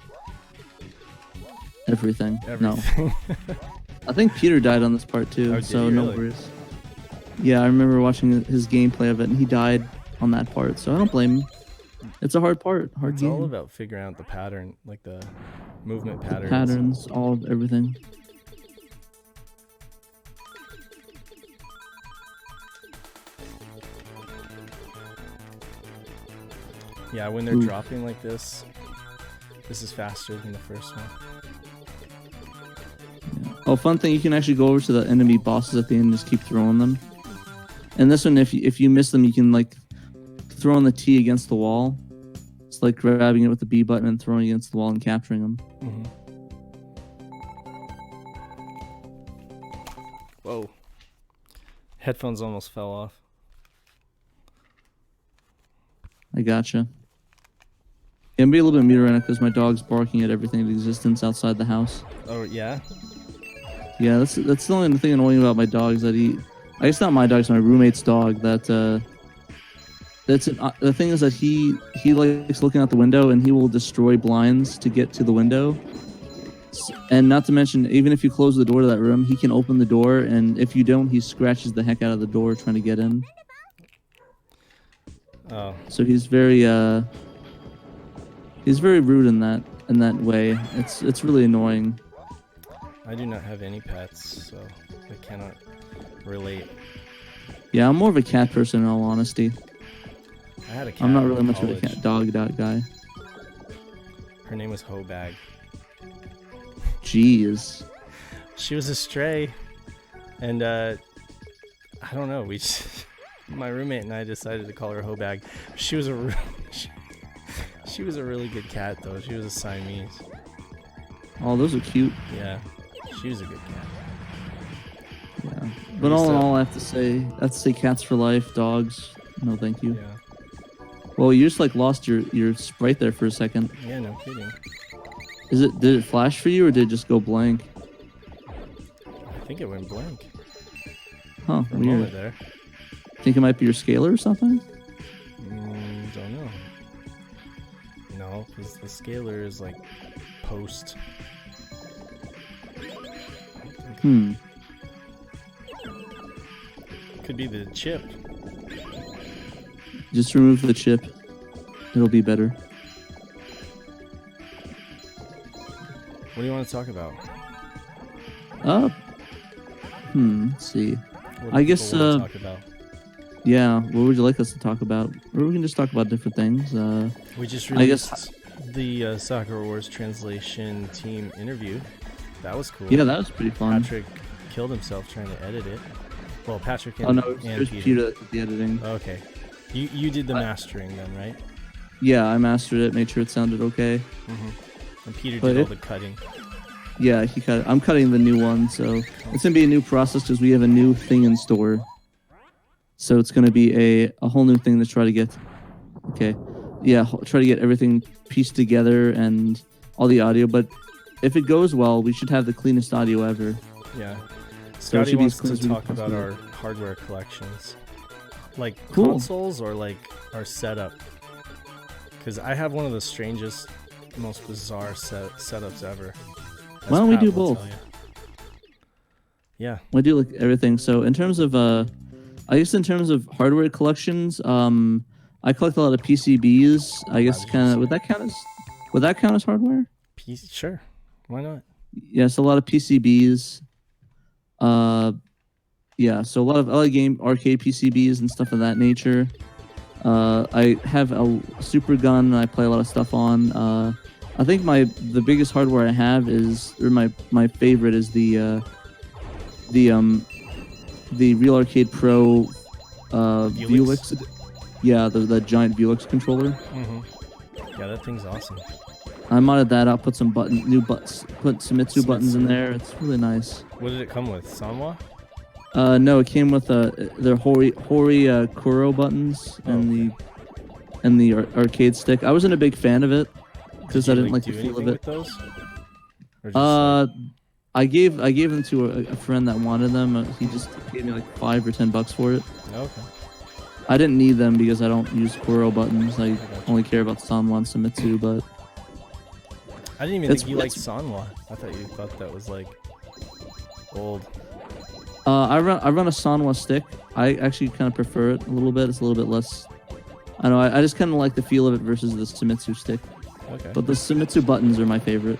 Everything. Everything. No. I think Peter died on this part too, so no worries. Yeah, I remember watching his gameplay of it, and he died on that part, so I don't blame him. It's a hard part, hard game. It's all about figuring out the pattern, like the movement patterns. Patterns, everything. Yeah, when they're dropping like this is faster than the first one. Yeah. Oh, fun thing, you can actually go over to the enemy bosses at the end and just keep throwing them. And this one, if you miss them, you can like throw on the T against the wall. It's like grabbing it with the B button and throwing it against the wall and capturing them. Mm-hmm. Whoa. Headphones almost fell off. I gotcha. Yeah, I'm being a little bit muted right now because my dog's barking at everything in existence outside the house. Oh, yeah? Yeah, that's the only thing annoying about my dog is that I guess not my dog, it's my roommate's dog. The thing is that he likes looking out the window and he will destroy blinds to get to the window. And not to mention, even if you close the door to that room, he can open the door, and if you don't, he scratches the heck out of the door trying to get in. Oh. So he's very rude in that way. It's really annoying. I do not have any pets, so I cannot relate. Yeah, I'm more of a cat person in all honesty. I had a cat. I'm not really in much of a college. dog guy. Her name was Hobag. Jeez. She was a stray, and I don't know. My roommate and I decided to call her Hobag. She was a she was a really good cat though. She was a Siamese. Oh, those are cute. Yeah, she was a good cat. Yeah, but all in all, I have to say cats for life, dogs. No, thank you. Yeah. Well, you just like lost your sprite there for a second. Yeah, no kidding. Did it flash for you or did it just go blank? I think it went blank. Huh, For a weird. moment there. Think it might be your scaler or something? Don't know. No, because the scaler is like post. Could be the chip. Just remove the chip. It'll be better. What do you want to talk about? Let's see. What do I guess, people want to talk about? Yeah, what would you like us to talk about? Or we can just talk about different things. We just I guess- released the Soccer Wars translation team interview. That was cool. Yeah, that was pretty fun. Patrick killed himself trying to edit it. Well, Patrick and, Oh no, and there's Peter. Peter that did the editing. Okay. You did the mastering then, right? Yeah, I mastered it, made sure it sounded okay. Mm-hmm. And Peter But did all the cutting. Yeah, I'm cutting the new one, so it's gonna be a new process because we have a new thing in store. So it's gonna be a whole new thing to try to get. Okay, yeah, try to get everything pieced together and all the audio. But if it goes well, we should have the cleanest audio ever. Yeah. So it Scotty should be wants as clean to as we talk can about possibly our hardware collections. Like Cool. consoles or like our setup. Because I have one of the strangest, most bizarre setups ever. As Why don't we Pat do will both? tell you. Yeah. We do like everything. So in terms of I guess in terms of hardware collections, I collect a lot of PCBs. I guess kind of would that count as hardware? Sure. Why not? Yes, a lot of PCBs. Yeah, so a lot of arcade PCBs and stuff of that nature. I have a super gun I play a lot of stuff on. I think the biggest hardware I have my favorite is the Real Arcade Pro Velix. Yeah, the giant Velix controller. Yeah, that thing's awesome. I modded that out, put some put Sumitsu buttons in there. It's really nice. What did it come with? Sanwa? No, it came with the Hori Kuro buttons and the arcade stick. I wasn't a big fan of it because I didn't like the feel of it. With those? Or just I gave them to a friend that wanted them. He just paid me like $5 or $10 for it. Okay. I didn't need them because I don't use Kuro buttons. I only care about Sanwa and Sumitsu, but I didn't even think you liked Sanwa. I thought you thought that was like old. I run a Sanwa stick. I actually kind of prefer it a little bit. It's a little bit less. I know. I just kind of like the feel of it versus the Sumitsu stick. Okay. But the Sumitsu buttons are my favorite.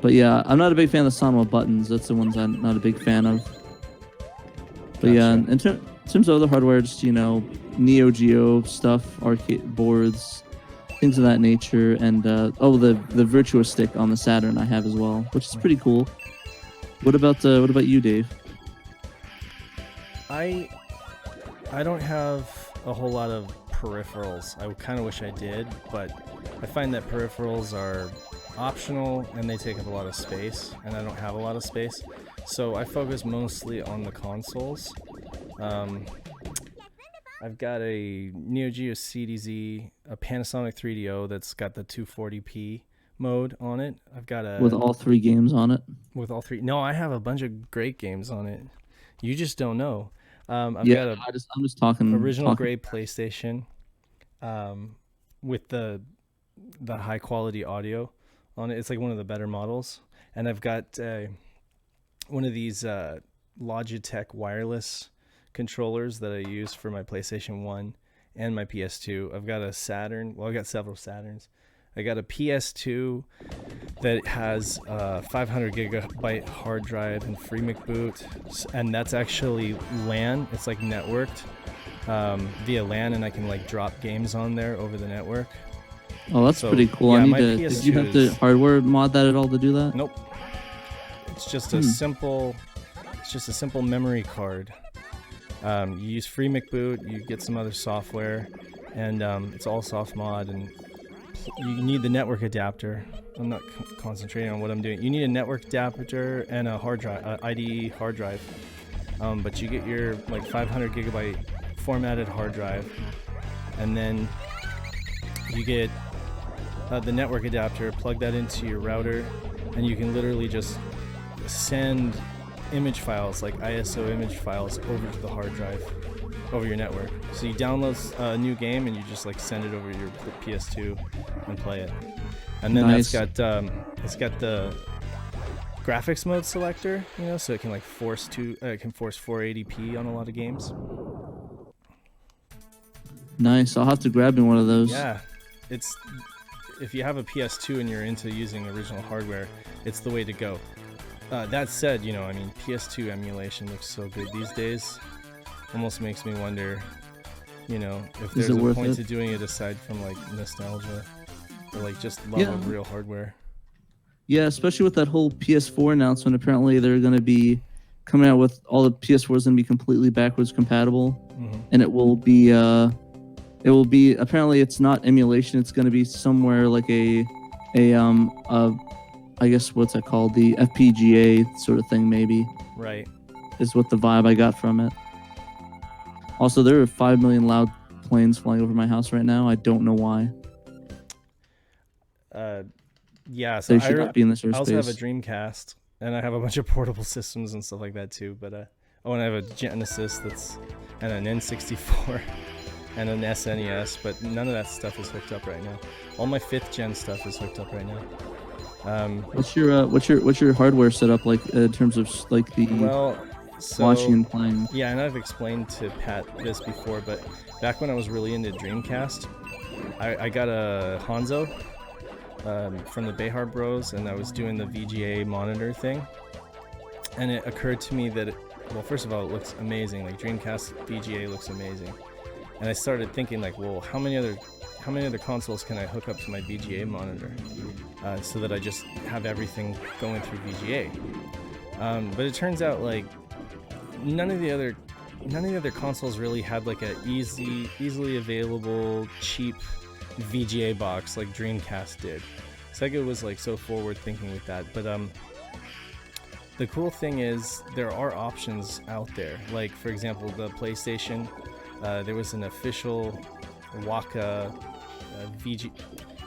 But yeah, I'm not a big fan of the Sanwa buttons. That's the ones I'm not a big fan of. But yeah, in terms of other hardware, just Neo Geo stuff, arcade boards, things of that nature, and the Virtua stick on the Saturn I have as well, which is pretty cool. What about you, Dave? I don't have a whole lot of peripherals. I kind of wish I did, but I find that peripherals are optional and they take up a lot of space, and I don't have a lot of space, so I focus mostly on the consoles. I've got a Neo Geo CDZ, a Panasonic 3DO that's got the 240p mode on it. I've got with all 3 games on it. With all 3? No, I have a bunch of great games on it. You just don't know. I'm just talking original grade PlayStation, with the high quality audio on it. It's like one of the better models, and I've got one of these Logitech wireless controllers that I use for my PlayStation 1 and my PS2. I've got a Saturn. Well, I got several Saturns. I got a PS2 that has a 500 gigabyte hard drive and FreeMic boot, and that's actually LAN. It's like networked via LAN, and I can like drop games on there over the network. Oh, that's pretty cool. Yeah, did you have to hardware mod that at all to do that? Nope. It's just a simple memory card. You use FreeMic boot, you get some other software, and it's all soft mod, and you need the network adapter. I'm not concentrating on what I'm doing. You need a network adapter and a hard drive, IDE hard drive. But you get your like 500 gigabyte formatted hard drive, and then you get the network adapter, plug that into your router, and you can literally just send image files, like ISO image files, over to the hard drive over your network. So you download a new game and you just like send it over your PS2 and play it. And then nice. it's got the graphics mode selector, so it can like force 480p on a lot of games. Nice. I'll have to grab me one of those. Yeah, if you have a PS2 and you're into using original hardware, it's the way to go. That said, PS2 emulation looks so good these days. Almost makes me wonder, if there's a point to doing it aside from like nostalgia or like just love of real hardware. Yeah, especially with that whole PS4 announcement. Apparently, they're going to be coming out with all the PS4s going to be completely backwards compatible, and it will be. Apparently, it's not emulation. It's going to be somewhere like I guess what's that called? The FPGA sort of thing, maybe. Right. Is what the vibe I got from it. Also, there are 5 million loud planes flying over my house right now. I don't know why. Yeah, so they should not be in this airspace. I also have a Dreamcast, and I have a bunch of portable systems and stuff like that too. But and I have a Genesis and an N64 and an SNES, but none of that stuff is hooked up right now. All my 5th gen stuff is hooked up right now. What's your hardware setup like in terms of like the watching and playing? Yeah, and I've explained to Pat this before, but back when I was really into Dreamcast, I got a Hanzo from the Behar Bros, and I was doing the VGA monitor thing. And it occurred to me that, well, first of all, it looks amazing. Like Dreamcast VGA looks amazing. And I started thinking like, well, how many other consoles can I hook up to my VGA monitor so that I just have everything going through VGA? But it turns out like none of the other consoles really had like a easily available, cheap VGA box like Dreamcast did. Sega was like so forward thinking with that. But the cool thing is there are options out there. Like for example, the PlayStation, there was an official Waka it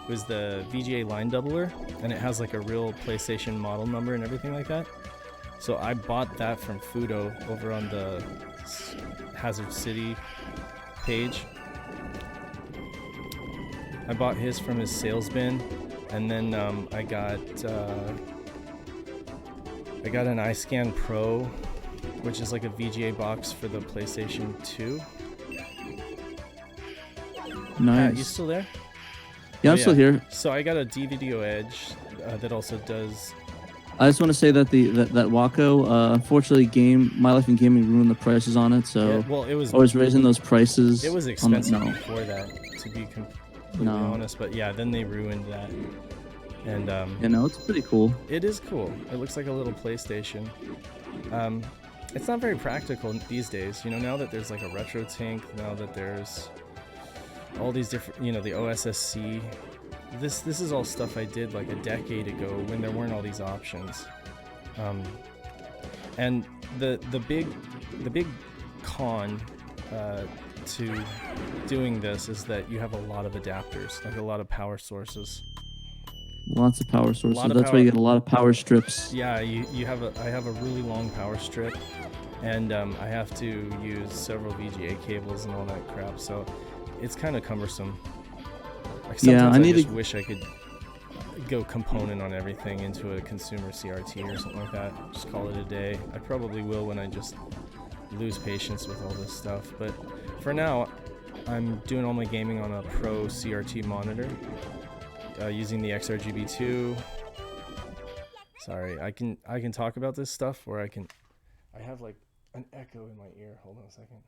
was the VGA line doubler, and it has like a real PlayStation model number and everything like that. So I bought that from Fudo over on the Hazard City page. I bought his from his sales bin, and then I got an iScan Pro, which is like a VGA box for the PlayStation 2. Nice. You still there? Yeah, I'm still here. So I got a DVD Edge that also does. I just want to say that that Waco, unfortunately, My Life in Gaming ruined the prices on it. So yeah, well, it was always raising those prices. It was expensive before that, to be completely honest. But yeah, then they ruined that. And it's pretty cool. It is cool. It looks like a little PlayStation. It's not very practical these days. Now that there's like a RetroTink, now that there's all these different, the OSSC. This is all stuff I did like a decade ago when there weren't all these options. And the big con to doing this is that you have a lot of adapters, like a lot of power sources. Lots of power sources. That's why you get a lot of power strips. Yeah, I have a really long power strip, and I have to use several VGA cables and all that crap. So it's kind of cumbersome. Like sometimes I just wish I could go component on everything into a consumer CRT or something like that. Just call it a day. I probably will when I just lose patience with all this stuff. But for now, I'm doing all my gaming on a Pro CRT monitor using the XRGB2. Sorry, I can talk about this stuff, or I have like an echo in my ear. Hold on a second.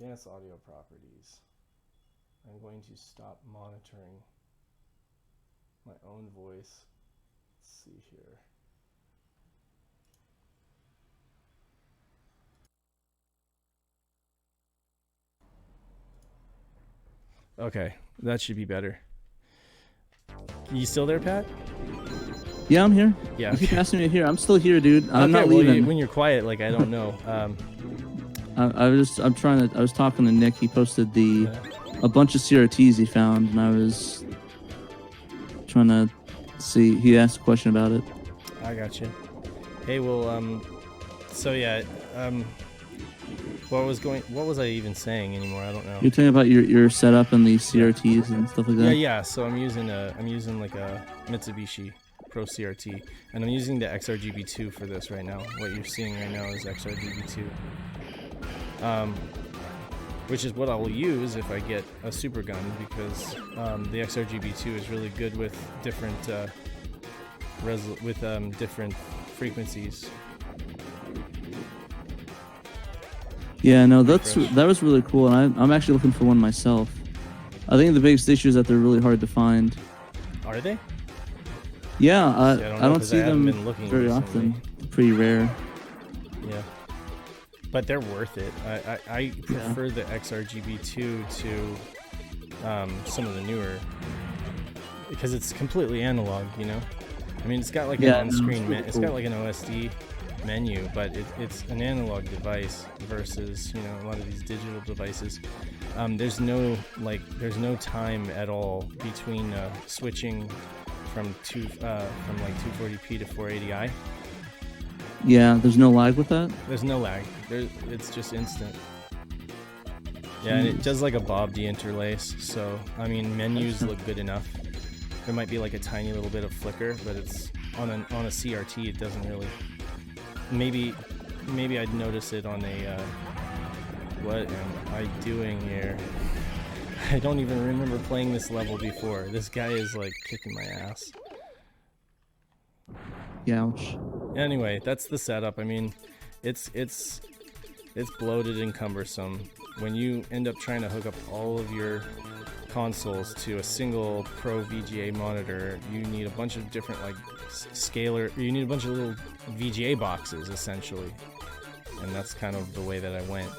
Advanced audio properties. I'm going to stop monitoring my own voice. Let's see here. Okay, that should be better. You still there, Pat? Yeah, I'm here. Yeah. You keep asking me here. I'm still here, dude. I'm not well, leaving. When you're quiet, like I don't know. I was talking to Nick. He posted a bunch of CRTs he found, and I was trying to see. He asked a question about it. I got you. Hey, well, so yeah, what was I even saying anymore? I don't know. You're talking about your setup and the CRTs and stuff like that. Yeah. So I'm using like a Mitsubishi Pro CRT, and I'm using the XRGB2 for this right now. What you're seeing right now is XRGB2. Which is what I will use if I get a super gun, because the XRGB2 is really good with different different frequencies. Yeah, no, that was really cool, and I'm actually looking for one myself. I think the biggest issue is that they're really hard to find. Are they? Yeah, I don't see them very often. Pretty rare. Yeah. But they're worth it. I prefer the XRGB2 to some of the newer, because it's completely analog, I mean, it's got like an on-screen, it's got like an OSD menu, but it's an analog device versus, a lot of these digital devices. There's no time at all between switching from like 240p to 480i. Yeah, there's no lag with that? There's no lag. It's just instant. Yeah, and it does like a Bob deinterlace, so, I mean, menus look good enough. There might be like a tiny little bit of flicker, but it's on a CRT, it doesn't really. Maybe I'd notice it on what am I doing here? I don't even remember playing this level before. This guy is like kicking my ass. Ouch. Anyway, that's the setup. I mean, it's bloated and cumbersome. When you end up trying to hook up all of your consoles to a single Pro VGA monitor, you need a bunch of different like scalar. You need a bunch of little VGA boxes essentially, and that's kind of the way that I went,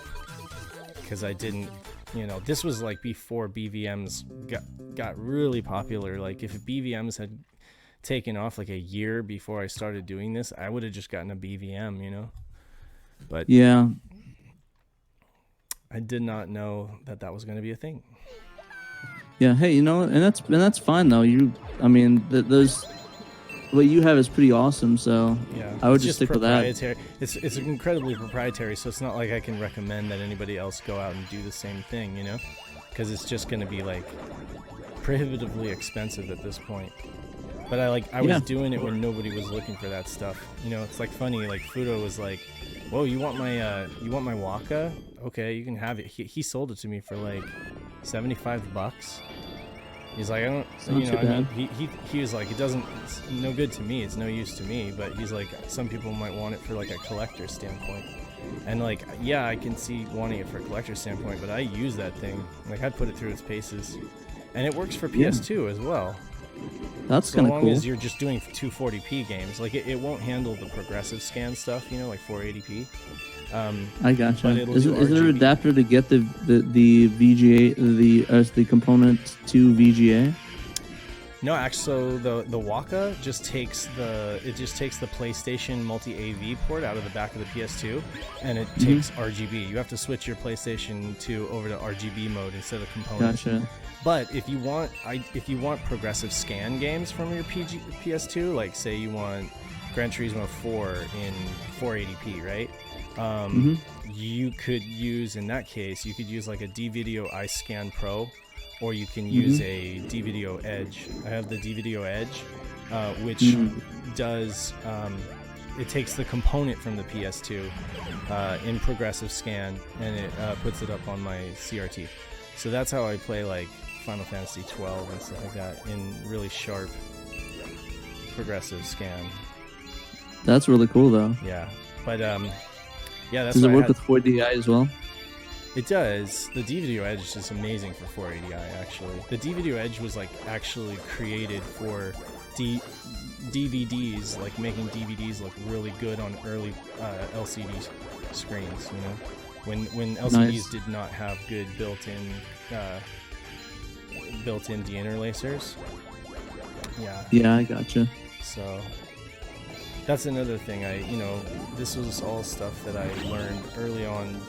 because I didn't. You know, this was like before BVMs got really popular. Like if BVMs had taken off like a year before I started doing this, I would have just gotten a BVM, you know. But yeah, I did not know that that was going to be a thing. yeah. Hey, you know, and that's fine though. I mean, those what you have is pretty awesome. So Yeah, I would it's just stick with that. It's incredibly proprietary, so it's not like I can recommend that anybody else go out and do the same thing, you know, because it's just going to be like prohibitively expensive at this point. But I was doing it when nobody was looking for that stuff. You know, it's like funny. Like Fudo was like, "Whoa, you want my Waka? Okay, you can have it." He sold it to me for like $75. He's like, I don't, you know, I mean, he was like, it's no good to me. It's no use to me. But he's like, some people might want it for like a collector standpoint. And like, yeah, I can see wanting it for a collector standpoint, but I use that thing. Like, I'd put it through its paces, and it works for PS2 as well. That's kind of cool. So long as you're just doing 240p games, like it won't handle the progressive scan stuff, you know, like 480p. I gotcha. Is there RGB. an adapter to get the VGA the component to VGA? No, actually, so the Waka just takes the PlayStation multi AV port out of the back of the PS2, and it takes RGB. You have to switch your PlayStation 2 over to RGB mode instead of components. Gotcha. But if you want progressive scan games from your PS2, like say you want Gran Turismo 4 in 480p, right? You could use, in that case, you could use like a D-Video iScan Pro, or you can use a D-Video Edge. I have the D-Video Edge, which does, it takes the component from the PS2 in progressive scan, and it puts it up on my CRT. So that's how I play like Final Fantasy 12 and stuff like that in really sharp progressive scan. That's really cool though. Yeah, but yeah, that's. Does it work with 4DI as well? It does. The D-Video Edge is just amazing for 480i. Actually, the D-Video Edge was like actually created for DVDs, like making DVDs look really good on early LCD screens. You know, when LCDs did not have good built-in deinterlacers. Yeah. Yeah, I gotcha. So that's another thing. This was all stuff that I learned early on.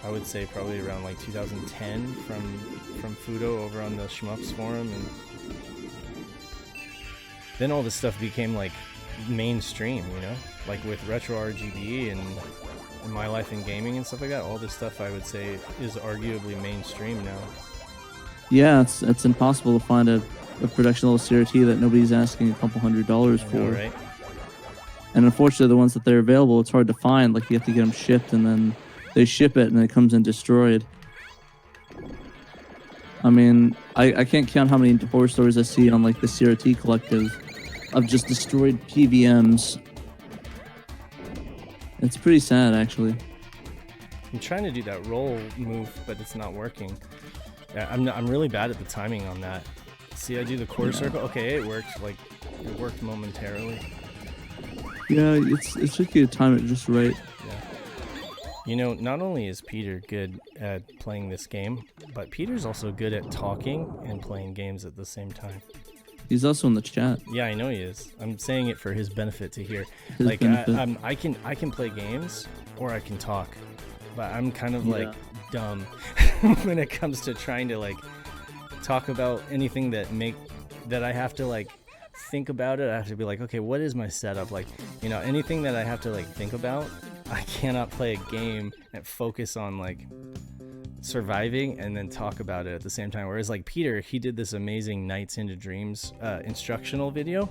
I would say probably around like 2010 from Fudo over on the Shmups forum, and then all this stuff became like mainstream, you know, like with retro RGB and My Life in Gaming and stuff like that. All this stuff I would say is arguably mainstream now. Yeah, it's impossible to find a production level CRT that nobody's asking a couple $100 for. Know, right? And unfortunately, the ones that they're available, it's hard to find. Like you have to get them shipped, and then they ship it, and it comes in destroyed. I mean, I can't count how many horror stories I see on like the CRT collective of just destroyed PVMs. It's pretty sad, actually. I'm trying to do that roll move, but it's not working. Yeah, I'm really bad at the timing on that. See, I do the quarter circle. Okay, it worked. Like, it worked momentarily. Yeah, it's tricky to time it just right. Yeah. You know, not only is Peter good at playing this game, but Peter's also good at talking and playing games at the same time. He's also in the chat. Yeah, I know he is. I'm saying it for his benefit to hear. His benefit. I can play games or I can talk, but I'm kind of like dumb when it comes to trying to like talk about anything that I have to like think about it. I have to be like, okay, what is my setup? Like, you know, anything that I have to like think about, I cannot play a game and focus on like surviving and then talk about it at the same time. Whereas like Peter, he did this amazing Nights into Dreams instructional video,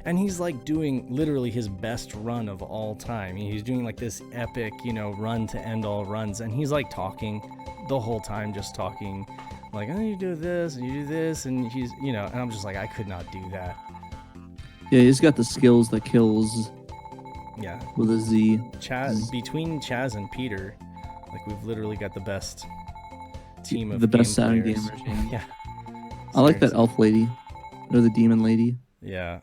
and he's like doing literally his best run of all time. He's doing like this epic, run to end all runs, and he's like talking the whole time, just talking like, oh, you do this and you do this, and he's, and I'm just like, I could not do that. Yeah, he's got the skills that kills. Yeah. With a Z. Between Chaz and Peter, like we've literally got the best team of the best Saturn players. gamers. Yeah. I like that elf lady, or the demon lady. Yeah.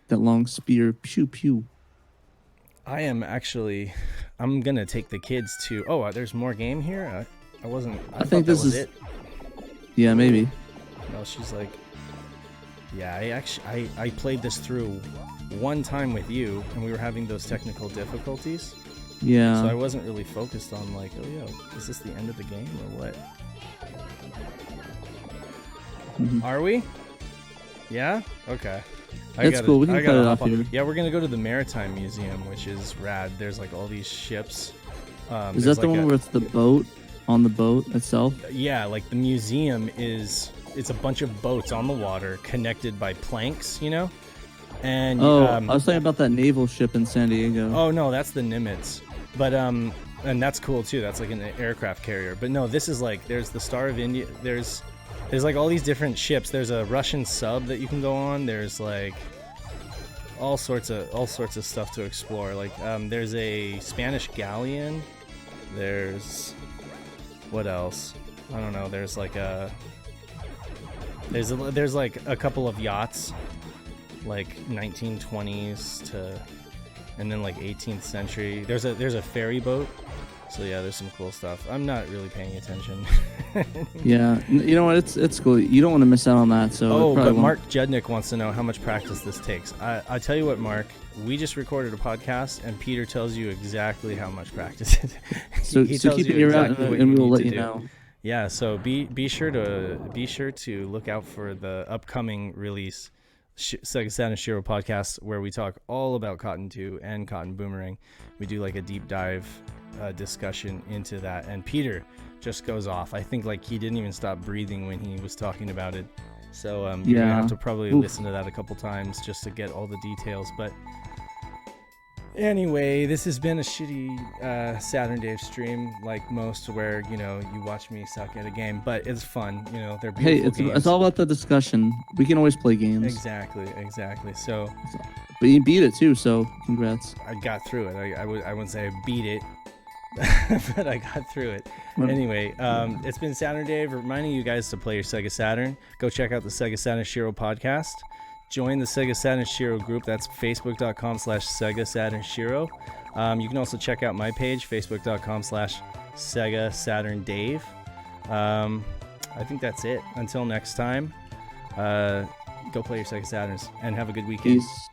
That long spear, pew pew. I'm gonna take the kids to. Oh, there's more game here. I think this is it. Yeah, maybe. No, she's like. Yeah, I played this through one time with you, and we were having those technical difficulties. Yeah. So I wasn't really focused on like, oh yeah, is this the end of the game or what? Mm-hmm. Are we? Yeah? Okay. That's cool. We can cut it off here. Yeah, we're gonna go to the Maritime Museum, which is rad. There's like all these ships. Is that the one where it's the boat on the boat itself? Yeah, like the museum it's a bunch of boats on the water connected by planks, And I was talking about that naval ship in San Diego. Oh no, that's the Nimitz. But and that's cool too. That's like an aircraft carrier. But no, this is like there's the Star of India. There's like all these different ships. There's a Russian sub that you can go on. There's like all sorts of stuff to explore. Like there's a Spanish galleon. There's what else? I don't know. There's like there's like a couple of yachts, like 1920s to, and then like 18th century. There's a ferry boat. So yeah, there's some cool stuff. I'm not really paying attention. Yeah, you know what? It's cool. You don't want to miss out on that. So but Mark Judnick wants to know how much practice this takes. I tell you what, Mark, we just recorded a podcast, and Peter tells you exactly how much practice it takes. So keep an ear out, and we'll let you know. Yeah, so be sure to look out for the upcoming release, SEGA Saturn Shiro podcast, where we talk all about Cotton 2 and Cotton Boomerang. We do like a deep dive discussion into that, and Peter just goes off. I think like he didn't even stop breathing when he was talking about it. So you're gonna have to probably listen to that a couple times just to get all the details. But anyway, this has been a shitty Saturn Dave stream, like most, where you watch me suck at a game, but it's fun. They're beautiful games. It's all about the discussion. We can always play games. Exactly. So, but you beat it too, so congrats. I got through it. I wouldn't say I beat it, but I got through it. Anyway, it's been Saturn Dave reminding you guys to play your Sega Saturn. Go check out the Sega Saturn Shiro podcast. Join the Sega Saturn Shiro group. That's facebook.com/Sega Saturn Shiro. You can also check out my page, facebook.com/Sega Saturn Dave. I think that's it. Until next time, go play your Sega Saturns and have a good weekend. Peace.